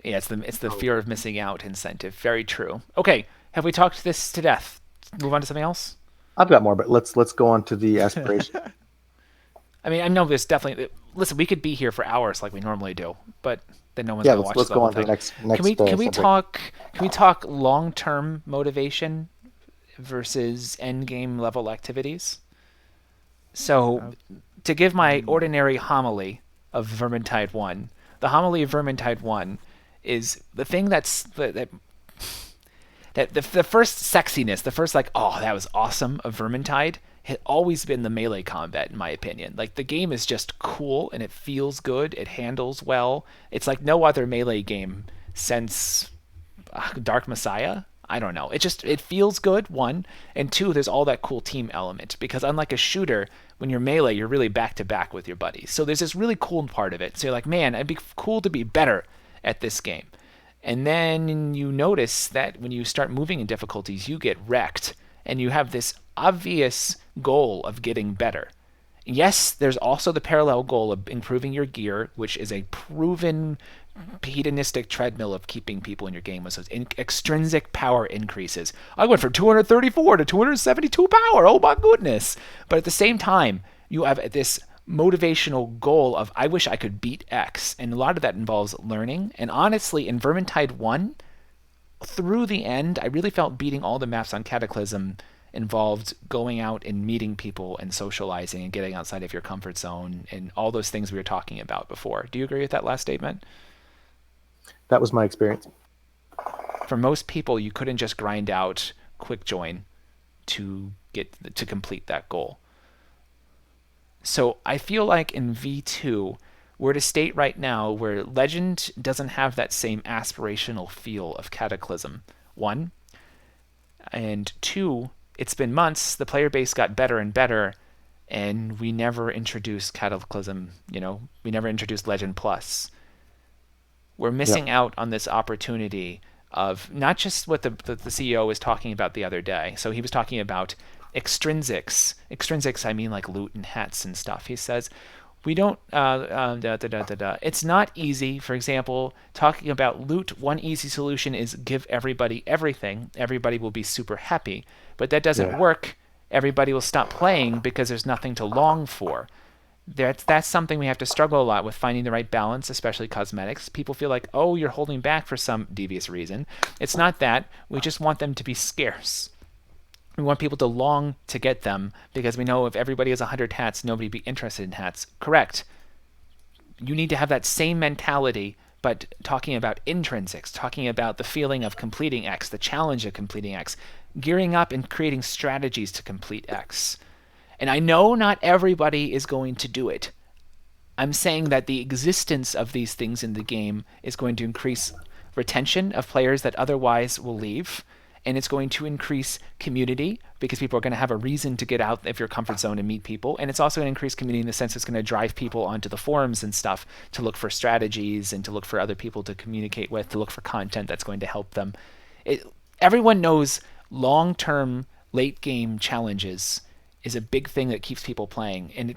Yeah, it's the fear of missing out incentive. Very true. Okay, have we talked this to death? Move on to something else. I've got more, but let's go on to the aspiration. I mean, I know there's definitely. Listen, we could be here for hours like we normally do, but then no one's Yeah, gonna watch let's the go whole on to thing. the next Can we subject. talk long term motivation versus end game level activities? So, to give my ordinary homily of Vermintide 1, the homily of Vermintide 1 is the thing that the first sexiness, the first like, oh, that was awesome of Vermintide had always been the melee combat, in my opinion. Like the game is just cool and it feels good, it handles well. It's like no other melee game since Dark Messiah. I don't know. It feels good, one, and two, there's all that cool team element because unlike a shooter, when you're melee, you're really back to back with your buddies. So there's this really cool part of it. So you're like, man, it'd be cool to be better at this game. And then you notice that when you start moving in difficulties, you get wrecked, and you have this obvious goal of getting better. Yes, there's also the parallel goal of improving your gear, which is a proven hedonistic treadmill of keeping people in your game with those extrinsic power increases. I went from 234 to 272 power. Oh my goodness. But at the same time, you have this motivational goal of I wish I could beat X. And a lot of that involves learning. And honestly, in Vermintide 1, through the end, I really felt beating all the maps on Cataclysm involved going out and meeting people and socializing and getting outside of your comfort zone and all those things we were talking about before. Do you agree with that last statement? That was my experience. For most people, you couldn't just grind out quick join to complete that goal. So I feel like in V2, we're at a state right now where Legend doesn't have that same aspirational feel of Cataclysm. One. And two, it's been months, the player base got better and better, and we never introduced Cataclysm, we never introduced Legend Plus. We're missing out on this opportunity of not just what the CEO was talking about the other day. So he was talking about extrinsics. Extrinsics, I mean like loot and hats and stuff. He says, we don't, it's not easy. For example, talking about loot, one easy solution is give everybody everything. Everybody will be super happy. But that doesn't work. Everybody will stop playing because there's nothing to long for. That's something we have to struggle a lot with, finding the right balance, especially cosmetics. People feel like, oh, you're holding back for some devious reason. It's not that. We just want them to be scarce. We want people to long to get them because we know if everybody has 100 hats, nobody would be interested in hats. Correct. You need to have that same mentality, but talking about intrinsics, talking about the feeling of completing X, the challenge of completing X, gearing up and creating strategies to complete X. And I know not everybody is going to do it. I'm saying that the existence of these things in the game is going to increase retention of players that otherwise will leave. And it's going to increase community because people are going to have a reason to get out of your comfort zone and meet people. And it's also going to increase community in the sense it's going to drive people onto the forums and stuff to look for strategies and to look for other people to communicate with, to look for content that's going to help them. everyone knows long-term late game challenges is a big thing that keeps people playing. And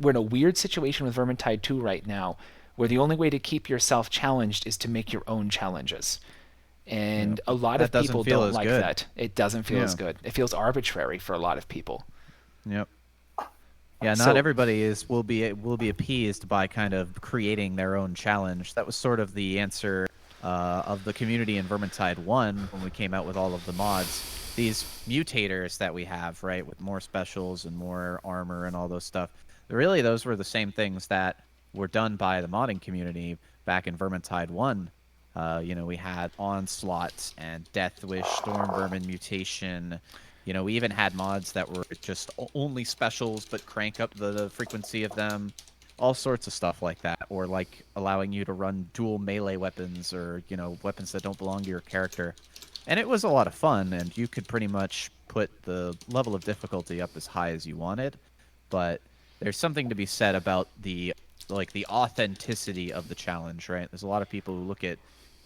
we're in a weird situation with Vermintide 2 right now, where the only way to keep yourself challenged is to make your own challenges. And a lot of people don't like that. It doesn't feel as good. It feels arbitrary for a lot of people. Yep. Yeah, not everybody will be appeased by kind of creating their own challenge. That was sort of the answer of the community in Vermintide 1 when we came out with all of the mods. These mutators that we have, right, with more specials and more armor and all those stuff. Really, those were the same things that were done by the modding community back in Vermintide 1. We had Onslaught and Deathwish, Storm Vermin Mutation. We even had mods that were just only specials but crank up the frequency of them. All sorts of stuff like that. Or like allowing you to run dual melee weapons or, weapons that don't belong to your character. And it was a lot of fun, and you could pretty much put the level of difficulty up as high as you wanted. But there's something to be said about the authenticity of the challenge, right? There's a lot of people who look at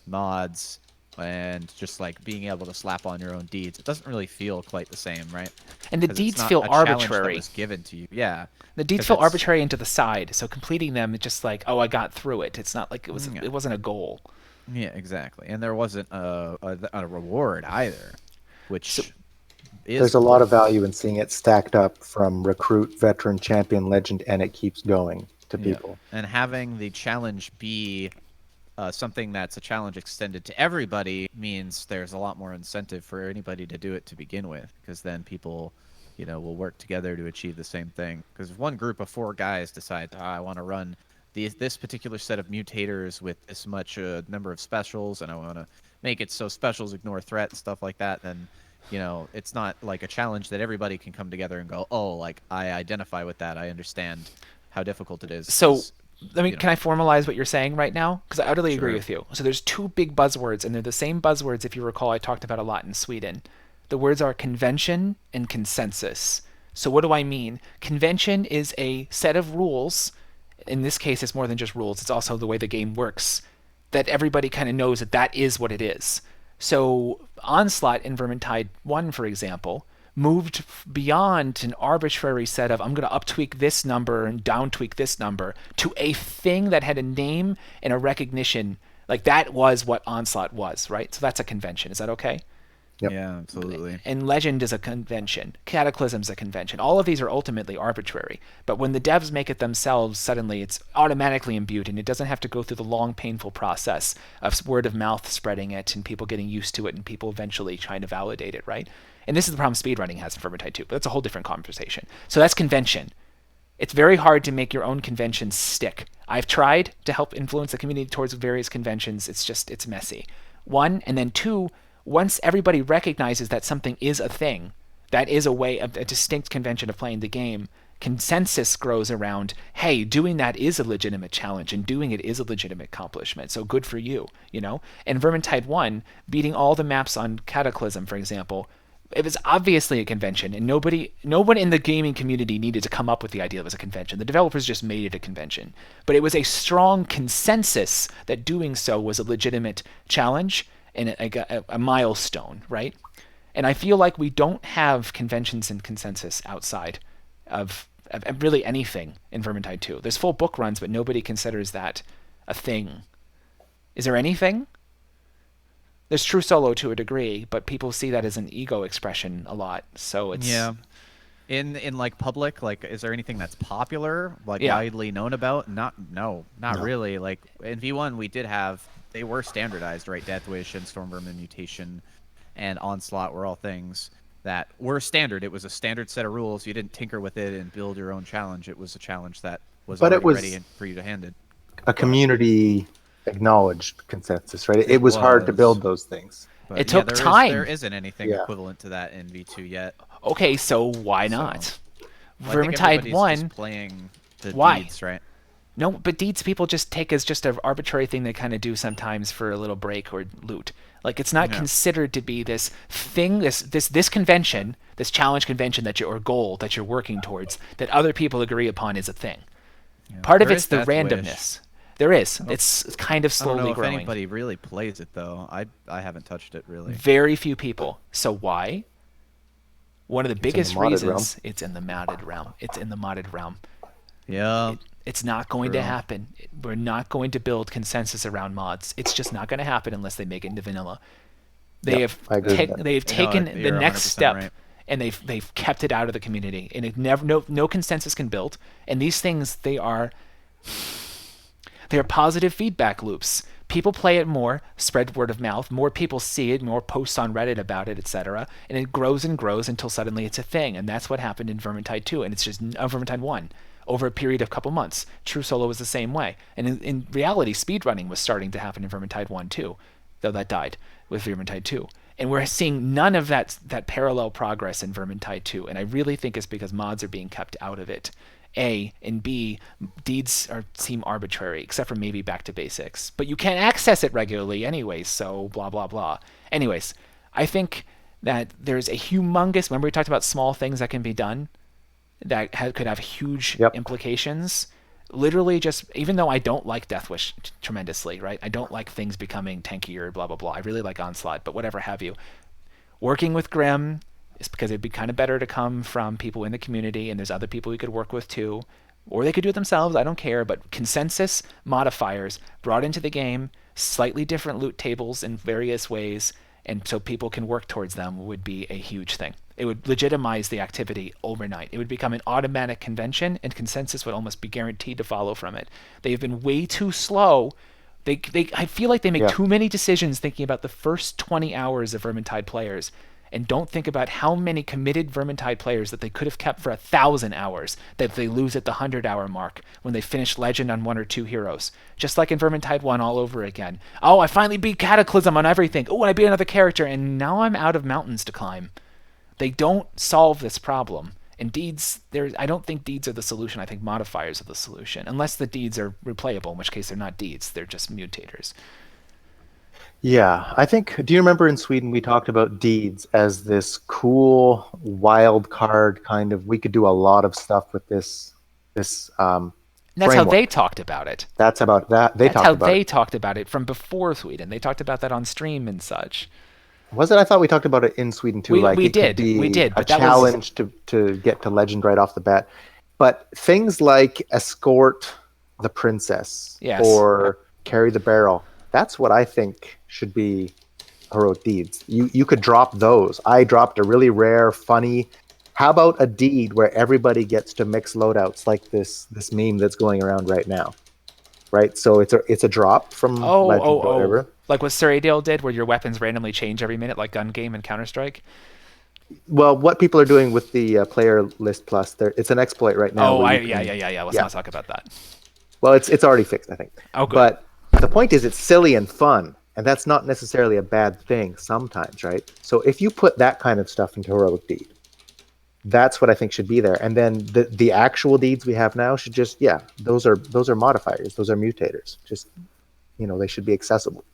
mods and just like being able to slap on your own deeds. It doesn't really feel quite the same, right? And the deeds feel arbitrary. That was given to you. Yeah. The deeds feel arbitrary and to the side. So completing them, it's just like, oh, I got through it. It's not like it wasn't a goal. Yeah, exactly. And there wasn't a reward either, which there's a lot of value in seeing it stacked up from recruit, veteran, champion, legend, and it keeps going to people. And having the challenge be something that's a challenge extended to everybody means there's a lot more incentive for anybody to do it to begin with, because then people, will work together to achieve the same thing. Because if one group of 4 guys decides, I want to run this particular set of mutators with this much number of specials, and I want to make it so specials ignore threat and stuff like that, then it's not like a challenge that everybody can come together and go, oh, like I identify with that, I understand how difficult it is. So can I formalize what you're saying right now? Because I utterly agree with you. So there's 2 big buzzwords, and they're the same buzzwords, if you recall, I talked about a lot in Sweden. The words are convention and consensus. So what do I mean? Convention is a set of rules. In this case, it's more than just rules. It's also the way the game works, that everybody kind of knows that is what it is. So Onslaught in Vermintide 1, for example, moved beyond an arbitrary set of I'm going to up-tweak this number and down-tweak this number to a thing that had a name and a recognition. Like that was what Onslaught was, right? So that's a convention. Is that okay? Yep. Yeah, absolutely. And Legend is a convention. Cataclysm's a convention. All of these are ultimately arbitrary. But when the devs make it themselves, suddenly it's automatically imbued, and it doesn't have to go through the long, painful process of word of mouth spreading it and people getting used to it and people eventually trying to validate it, right? And this is the problem speedrunning has in Vermintide 2, but that's a whole different conversation. So that's convention. It's very hard to make your own conventions stick. I've tried to help influence the community towards various conventions. It's messy. 1, and then 2, once everybody recognizes that something is a thing, that is a distinct convention of playing the game, consensus grows around, hey, doing that is a legitimate challenge and doing it is a legitimate accomplishment. So good for you, And Vermintide 1, beating all the maps on Cataclysm, for example, it was obviously a convention, and no one in the gaming community needed to come up with the idea it was a convention. The developers just made it a convention. But it was a strong consensus that doing so was a legitimate challenge and a milestone, right? And I feel like we don't have conventions and consensus outside of really anything in Vermintide 2. There's full book runs, but nobody considers that a thing. Is there anything? There's true solo to a degree, but people see that as an ego expression a lot. So it's in like public, like is there anything that's popular, like widely known about? Not really. Like in V1 they were standardized, right? Deathwish and Storm Vermin Mutation and Onslaught were all things that were standard. It was a standard set of rules. You didn't tinker with it and build your own challenge. It was a challenge that was already ready for you to hand it. A community acknowledged consensus, right? It was hard to build those things. But it took time. There isn't anything equivalent to that in V2 yet. Okay, so why not? Vermintide 1 just playing the deeds, right? No, but deeds people just take as just an arbitrary thing they kind of do sometimes for a little break or loot. Like it's not considered to be this thing, this convention, this challenge convention or goal that you're working towards that other people agree upon is a thing. Yeah. Part of it's the randomness. There is. It's kind of I don't slowly know if growing. anybody really plays it though. I haven't touched it really. Very few people. So why? One of the biggest modded reasons it's in the modded realm. It's in the modded realm. Yeah. It's not going to True. happen. We're not going to build consensus around mods. It's just not going to happen unless they make it into vanilla. Yep, I agree with that. They've taken the you're next 100% step right. and they've kept it out of the community, and it never no consensus can build. And these things, they're positive feedback loops. People play it more, spread word of mouth, more people see it, more posts on Reddit about it, etc. And it grows and grows until suddenly it's a thing. And that's what happened in Vermintide 2, and it's just Vermintide 1 over a period of a couple months. True Solo was the same way. And in reality, speedrunning was starting to happen in Vermintide 1 too, though that died with Vermintide 2. And we're seeing none of that parallel progress in Vermintide 2. And I really think it's because mods are being kept out of it. A, and B, deeds seem arbitrary, except for maybe back to basics. But you can't access it regularly anyways, so blah, blah, blah. Anyways, I think that there's a humongous... Remember we talked about small things that can be done that could have huge implications? Literally just... Even though I don't like Deathwish tremendously, right? I don't like things becoming tankier, blah, blah, blah. I really like Onslaught, but whatever have you. Working with Grim... It's because it'd be kind of better to come from people in the community, and there's other people you could work with too. Or they could do it themselves, I don't care, but consensus modifiers brought into the game, slightly different loot tables in various ways, and so people can work towards them would be a huge thing. It would legitimize the activity overnight. It would become an automatic convention, and consensus would almost be guaranteed to follow from it. They've been way too slow. I feel like they make too many decisions thinking about the first 20 hours of Vermintide players, and don't think about how many committed Vermintide players that they could have kept for 1,000 hours that they lose at the 100-hour mark when they finish Legend on one or two heroes. Just like in Vermintide 1 all over again. Oh, I finally beat Cataclysm on everything. Oh, I beat another character, and now I'm out of mountains to climb. They don't solve this problem. And deeds, I don't think deeds are the solution. I think modifiers are the solution. Unless the deeds are replayable, in which case they're not deeds. They're just mutators. Yeah, I think, do you remember in Sweden we talked about deeds as this cool wild card kind of, we could do a lot of stuff with this That's framework. how they talked about it. That's about that. That's how they talked about it from before Sweden. They talked about that on stream and such. Was it? I thought we talked about it in Sweden too. We did. But But a that challenge to get to Legend right off the bat. But things like escort the princess or carry the barrel, that's what I think should be heroic deeds. You could drop those. I dropped a really rare, funny. How about a deed where everybody gets to mix loadouts, like this meme that's going around right now, right? So it's a drop from Legend or whatever. Like what Sir Adale did, where your weapons randomly change every minute, like Gun Game and Counter Strike. Well, what people are doing with the player list plus, it's an exploit right now. Let's not talk about that. Well, it's already fixed, I think. Oh, good. But the point is, it's silly and fun. And that's not necessarily a bad thing sometimes, right? So if you put that kind of stuff into heroic deed, that's what I think should be there. And then the actual deeds we have now should just, those are modifiers, those are mutators. Just, they should be accessible.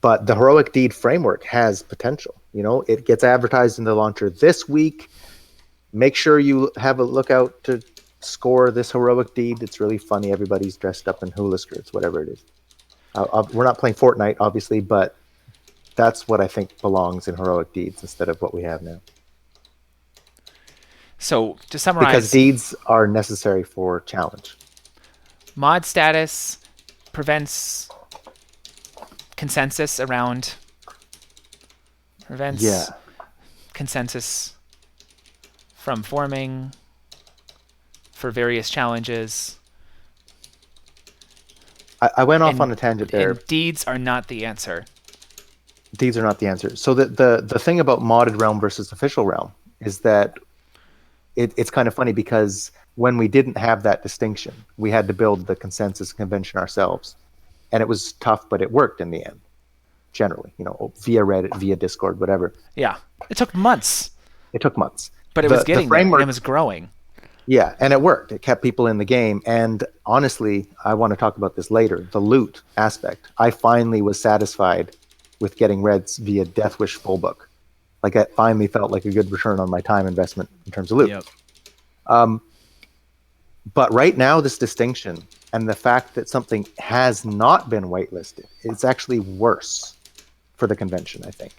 But the heroic deed framework has potential. It gets advertised in the launcher this week. Make sure you have a look out to score this heroic deed. It's really funny. Everybody's dressed up in hula skirts, whatever it is. We're not playing Fortnite, obviously, but that's what I think belongs in heroic deeds instead of what we have now. So, to summarize... Because deeds are necessary for challenge. Mod status prevents consensus around... Prevents consensus from forming for various challenges... I went off on a tangent there. And deeds are not the answer. Deeds are not the answer. So the thing about modded realm versus official realm is that it's kind of funny because when we didn't have that distinction, we had to build the consensus convention ourselves. And it was tough, but it worked in the end, generally, via Reddit, via Discord, whatever. Yeah. It took months. But it was getting there, and it was growing. Yeah, and it worked. It kept people in the game. And honestly, I want to talk about this later. The loot aspect. I finally was satisfied with getting reds via Deathwish full book. Like, it finally felt like a good return on my time investment in terms of loot. Yep. But right now, this distinction and the fact that something has not been whitelisted, it's actually worse for the convention, I think.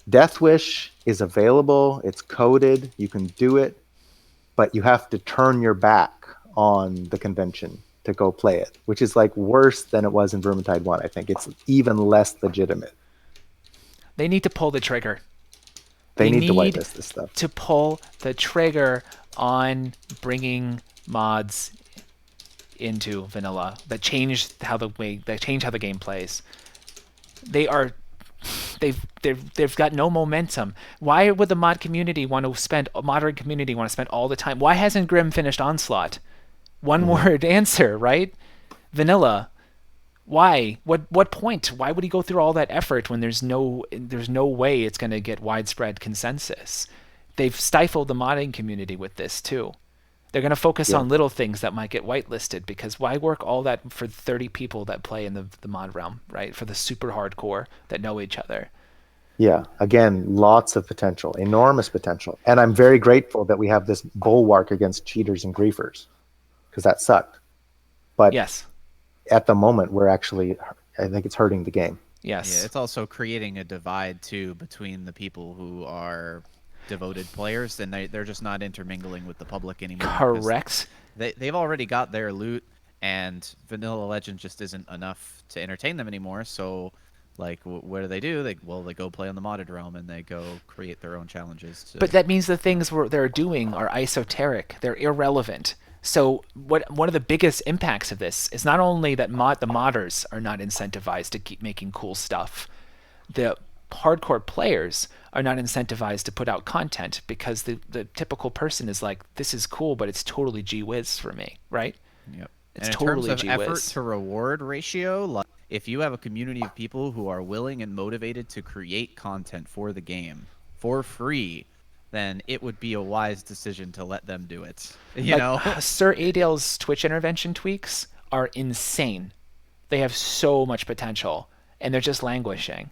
Death Wish is available, it's coded, you can do it, but you have to turn your back on the convention to go play it, which is like worse than it was in Vermintide 1, I think. It's even less legitimate. They need to pull the trigger. They need to whitelist this stuff. To pull the trigger on bringing mods into vanilla that change how the game plays. They've got no momentum. Why would the modern community want to spend all the time? Why hasn't Grim finished Onslaught? One word answer, right? Vanilla. Why? What point? Why would he go through all that effort when there's no way it's going to get widespread consensus? They've stifled the modding community with this too. They're going to focus on little things that might get whitelisted, because why work all that for 30 people that play in the mod realm, right? For the super hardcore that know each other. Yeah, again, lots of potential, enormous potential. And I'm very grateful that we have this bulwark against cheaters and griefers, because that sucked. But yes, at the moment, I think it's hurting the game. Yes. Yeah, it's also creating a divide too between the people who are devoted players, and they're just not intermingling with the public anymore. Correct. They've already got their loot, and Vanilla Legend just isn't enough to entertain them anymore. So, like, what do? They go play on the modded realm, and they go create their own challenges. But that means the things they're doing are esoteric. They're irrelevant. So one of the biggest impacts of this is not only that the modders are not incentivized to keep making cool stuff. The hardcore players are not incentivized to put out content, because the typical person is like, this is cool, but it's totally gee whiz for me, right? Yep. It's and in totally terms of gee effort whiz. to reward ratio, like, if you have a community of people who are willing and motivated to create content for the game for free, then it would be a wise decision to let them do it. You know? Sir Adale's Twitch intervention tweaks are insane. They have so much potential, and they're just languishing.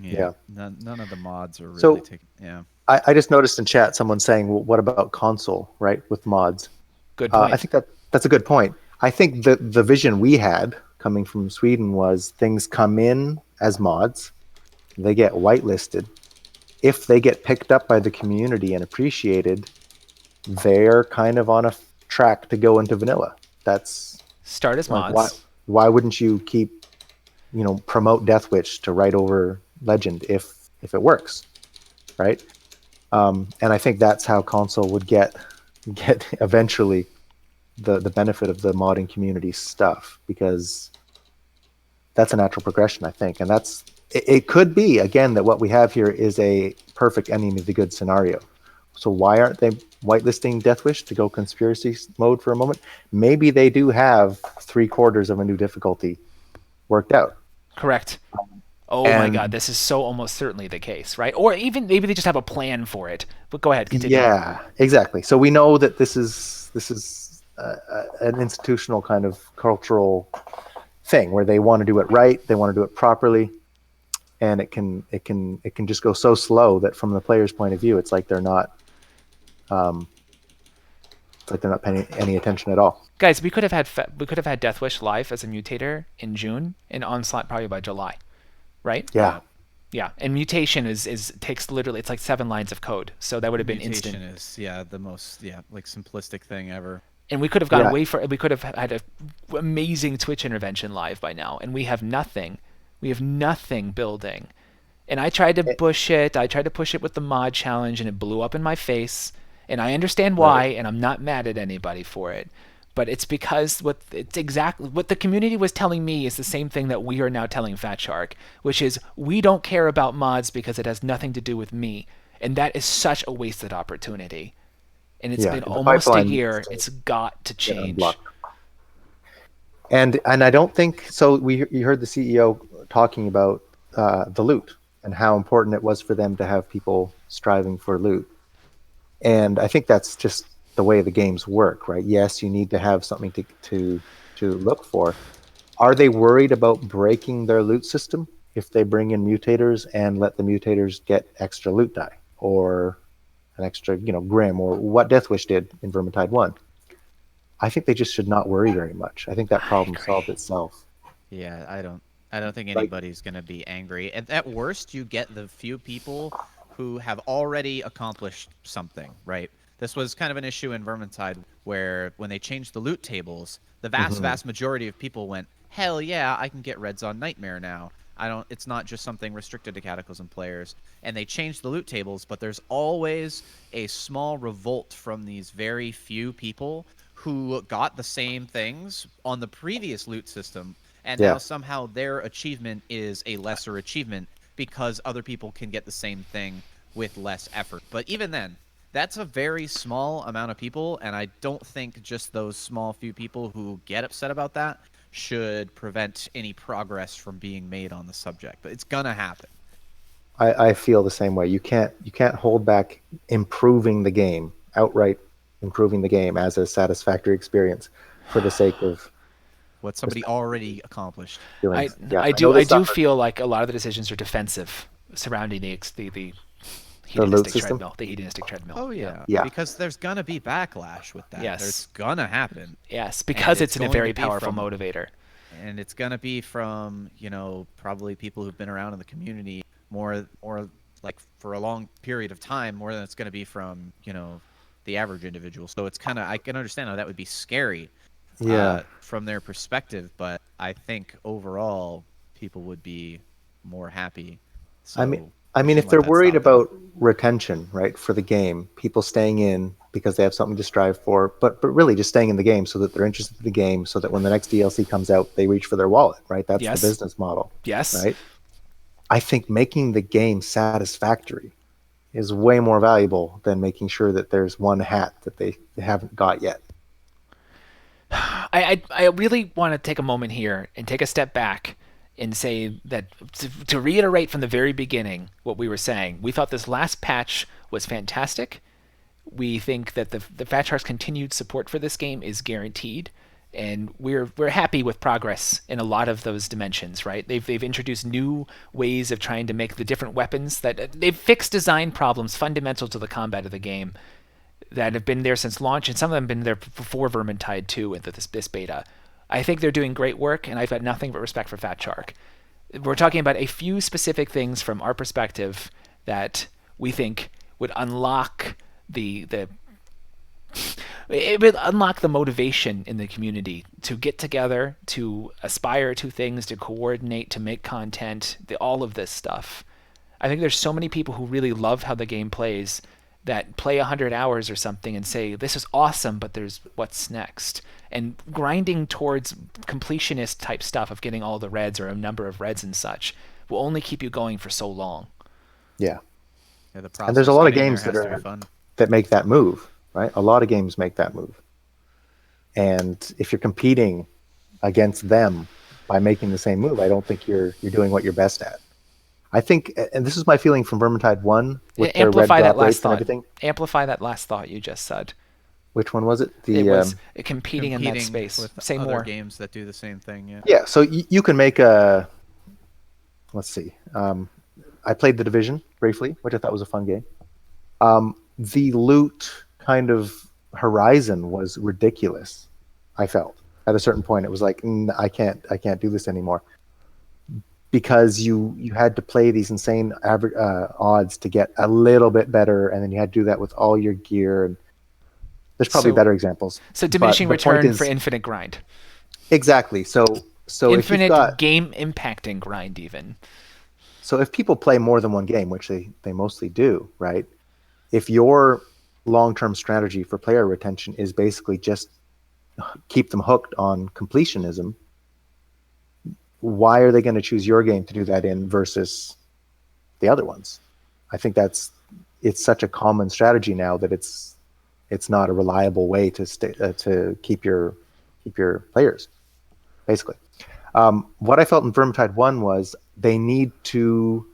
Yeah. None of the mods are really So- taking. Yeah. I just noticed in chat someone saying, well, what about console, right, with mods? Good point. I think that's a good point. I think the vision we had coming from Sweden was things come in as mods, they get whitelisted. If they get picked up by the community and appreciated, they're kind of on a track to go into vanilla. That's Start as like, mods. why wouldn't you keep, promote Death Witch to write over Legend if it works, right? And I think that's how console would get eventually the benefit of the modding community stuff, because that's a natural progression, I think. And it could be, again, that what we have here is a perfect ending of the good scenario. So why aren't they whitelisting Death Wish to go conspiracy mode for a moment? Maybe they do have 3/4 of a new difficulty worked out. Correct. Oh my God, this is so almost certainly the case, right? Or even maybe they just have a plan for it. But go ahead, continue. Yeah, exactly. So we know that this is an institutional kind of cultural thing where they want to do it right, they want to do it properly, and it can just go so slow that from the player's point of view, it's like they're not paying any attention at all. Guys, we could have had Death Wish live as a mutator in June, and Onslaught probably by July, right? Yeah. Yeah, and mutation takes literally, it's like 7 lines of code, so that would have been instant. Mutation is the most simplistic thing ever. And we could have gone we could have had an amazing Twitch intervention live by now, and we have nothing. We have nothing building. And I tried to push it. I tried to push it with the mod challenge, and it blew up in my face. And I understand why, and I'm not mad at anybody for it. But it's because it's exactly what the community was telling me is the same thing that we are now telling Fat Shark, which is we don't care about mods because it has nothing to do with me. And that is such a wasted opportunity. And it's been almost a year. It's got to change. And I don't think so. You heard the CEO talking about the loot and how important it was for them to have people striving for loot. And I think that's just the way the games work, right? Yes, you need to have something to look for. Are they worried about breaking their loot system if they bring in mutators and let the mutators get extra loot die or an extra, Grim, or what Death Wish did in Vermintide 1? I think they just should not worry very much. I think that problem solved itself. Yeah, I don't think Like- anybody's gonna be angry. At worst, you get the few people who have already accomplished something, right? This was kind of an issue in Vermintide where when they changed the loot tables, the vast majority of people went, "Hell yeah, I can get Reds on Nightmare now." It's not just something restricted to Cataclysm players. And they changed the loot tables, but there's always a small revolt from these very few people who got the same things on the previous loot system, and Yeah. now somehow their achievement is a lesser achievement because other people can get the same thing with less effort. But even then, that's a very small amount of people, and I don't think just those small few people who get upset about that should prevent any progress from being made on the subject. But it's gonna happen. I feel the same way. You can't hold back improving the game, outright improving the game as a satisfactory experience for the sake of What somebody already accomplished. doing. I I do know this I do suffered feel like a lot of the decisions are defensive surrounding the loot hedonistic system? treadmill. The hedonistic treadmill. Oh yeah. Yeah. Because there's gonna be backlash with that. Yes. There's gonna happen. Yes, because it's it's a going very to be powerful from- motivator. And it's gonna be from, probably people who've been around in the community more like for a long period of time, more than it's gonna be from, the average individual. So it's kinda, I can understand how that would be scary from their perspective, but I think overall people would be more happy. So I mean, we if shouldn't they're let that worried stop them. about retention, right, for the game, people staying in because they have something to strive for, but really just staying in the game so that they're interested in the game, so that when the next DLC comes out, they reach for their wallet, right? That's Yes. the business model, Yes. right? I think making the game satisfactory is way more valuable than making sure that there's one hat that they haven't got yet. I really want to take a moment here and take a step back and say that to reiterate from the very beginning what we were saying, we thought this last patch was fantastic. We think that the Fat Shark's continued support for this game is guaranteed, and we're happy with progress in a lot of those dimensions. Right? They've introduced new ways of trying to make the different weapons that they've fixed design problems fundamental to the combat of the game that have been there since launch, and some of them have been there before Vermintide 2 and this beta. I think they're doing great work, and I've got nothing but respect for Fat Shark. We're talking about a few specific things from our perspective that we think would unlock it would unlock the motivation in the community to get together, to aspire to things, to coordinate, to make content, all of this stuff. I think there's so many people who really love how the game plays that play 100 hours or something and say, this is awesome, but there's what's next. And grinding towards completionist type stuff of getting all the reds or a number of reds and such will only keep you going for so long. Yeah. Yeah, the And there's a lot of getting games there that has to be are fun. that make that move, right? A lot of games make that move. And if you're competing against them by making the same move, I don't think you're doing what you're best at. I think, and this is my feeling from Vermintide 1 with their red Amplify drop that last rates and thought. everything. Amplify that last thought you just said. Which one was it? It was competing in that space. with Say other more. games that do the same thing. Yeah. Yeah, so you can make a, let's see. I played The Division briefly, which I thought was a fun game. The loot kind of horizon was ridiculous, I felt. At a certain point, it was like, I can't do this anymore. Because you had to play these insane average odds to get a little bit better, and then you had to do that with all your gear. And there's probably better examples. So diminishing But the point return is- for infinite grind. Exactly. So if you've Infinite got, game impacting grind even. so if people play more than one game, which they mostly do, right? If your long-term strategy for player retention is basically just keep them hooked on completionism, why are they going to choose your game to do that in versus the other ones? I think it's such a common strategy now that it's not a reliable way to keep your players, basically. What I felt in Vermintide 1 was they need to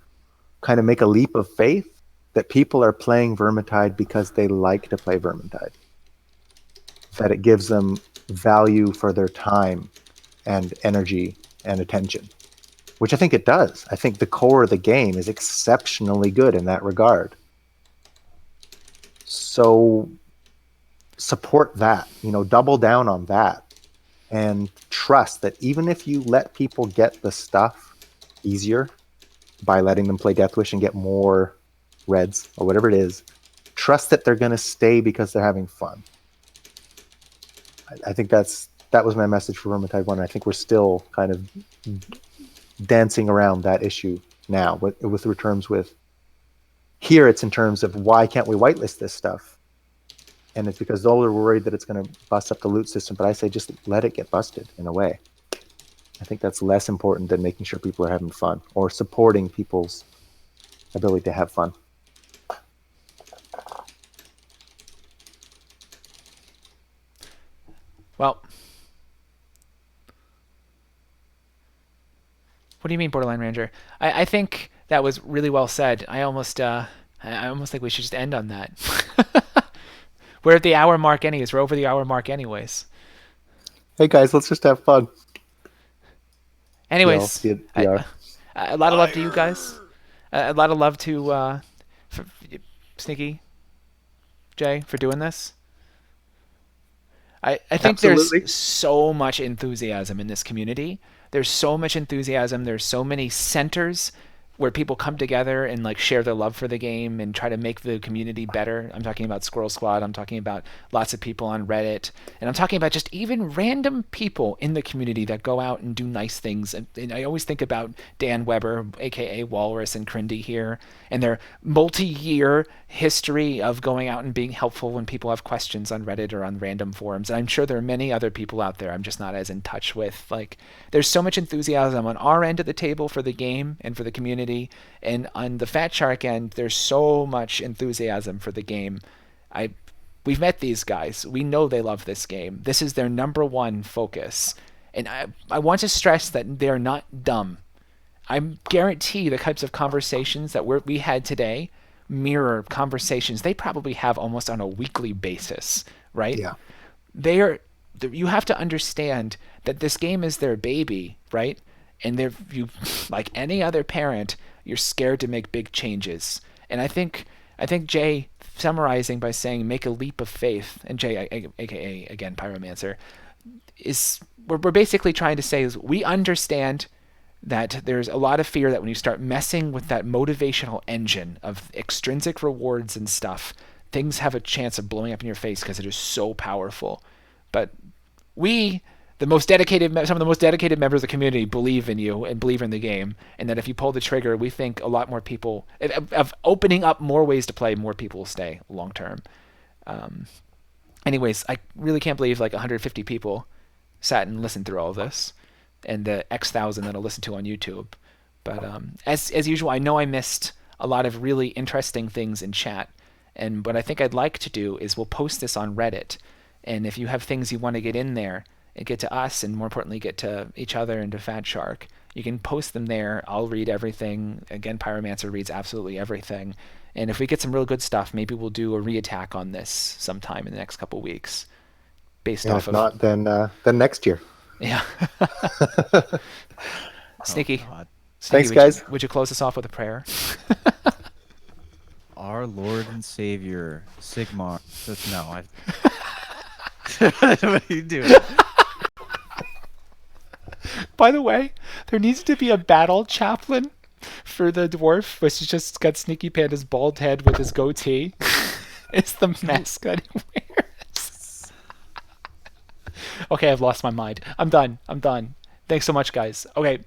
kind of make a leap of faith that people are playing Vermintide because they like to play Vermintide. That it gives them value for their time and energy and attention, which I think it does. I think the core of the game is exceptionally good in that regard. So support that, double down on that, and trust that even if you let people get the stuff easier by letting them play Death Wish and get more reds or whatever it is, trust that they're going to stay because they're having fun. I think that was my message for Vermintide 1. I think we're still kind of dancing around that issue now with returns with. Here it's in terms of why can't we whitelist this stuff? And it's because those are worried that it's going to bust up the loot system. But I say just let it get busted in a way. I think that's less important than making sure people are having fun or supporting people's ability to have fun. Well, what do you mean, Borderline Ranger? I think that was really well said. I almost think we should just end on that. We're at the hour mark anyways. We're over the hour mark anyways. Hey guys, let's just have fun. Anyways, a lot of love to you guys. A lot of love to for Sneaky, Jay, for doing this. I think Absolutely. There's so much enthusiasm in this community. There's so much enthusiasm. There's so many centers where people come together and like share their love for the game and try to make the community better. I'm talking about Squirrel Squad. I'm talking about lots of people on Reddit. And I'm talking about just even random people in the community that go out and do nice things. And I always think about Dan Weber, aka Walrus, and Crindy here, and their multi-year history of going out and being helpful when people have questions on Reddit or on random forums. And I'm sure there are many other people out there I'm just not as in touch with. Like, there's so much enthusiasm on our end of the table for the game and for the community, and on the Fat Shark end, there's so much enthusiasm for the game. We've met these guys. We know they love this game. This is their number one focus. And I want to stress that they're not dumb. I guarantee the types of conversations that we had today mirror conversations they probably have almost on a weekly basis, right? Yeah. You have to understand that this game is their baby, right? And you, like any other parent, you're scared to make big changes. And I think Jay, summarizing by saying make a leap of faith, and Jay, aka again Pyromancer, is we're basically trying to say is we understand that there's a lot of fear that when you start messing with that motivational engine of extrinsic rewards and stuff, things have a chance of blowing up in your face because it is so powerful. But some of the most dedicated members of the community believe in you and believe in the game, and that if you pull the trigger, we think a lot more people, of opening up more ways to play, more people will stay long term. Anyways, I really can't believe like 150 people sat and listened through all of this, and the X thousand that'll listen to on YouTube. But as usual, I know I missed a lot of really interesting things in chat, and what I think I'd like to do is we'll post this on Reddit, and if you have things you want to get in there and get to us, and more importantly get to each other and to Fat Shark, you can post them there. I'll read everything. Again, Pyromancer reads absolutely everything, and if we get some real good stuff, maybe we'll do a re-attack on this sometime in the next couple weeks, based off If not, then next year. Yeah. Sneaky. God. Thanks, guys. Would you close us off with a prayer? Our Lord and Savior, Sigmar. No, what are you doing? By the way, there needs to be a battle chaplain for the dwarf, which is just got Sneaky Panda's bald head with his goatee. It's the mask that he wears. Okay, I've lost my mind. I'm done. Thanks so much, guys. Okay,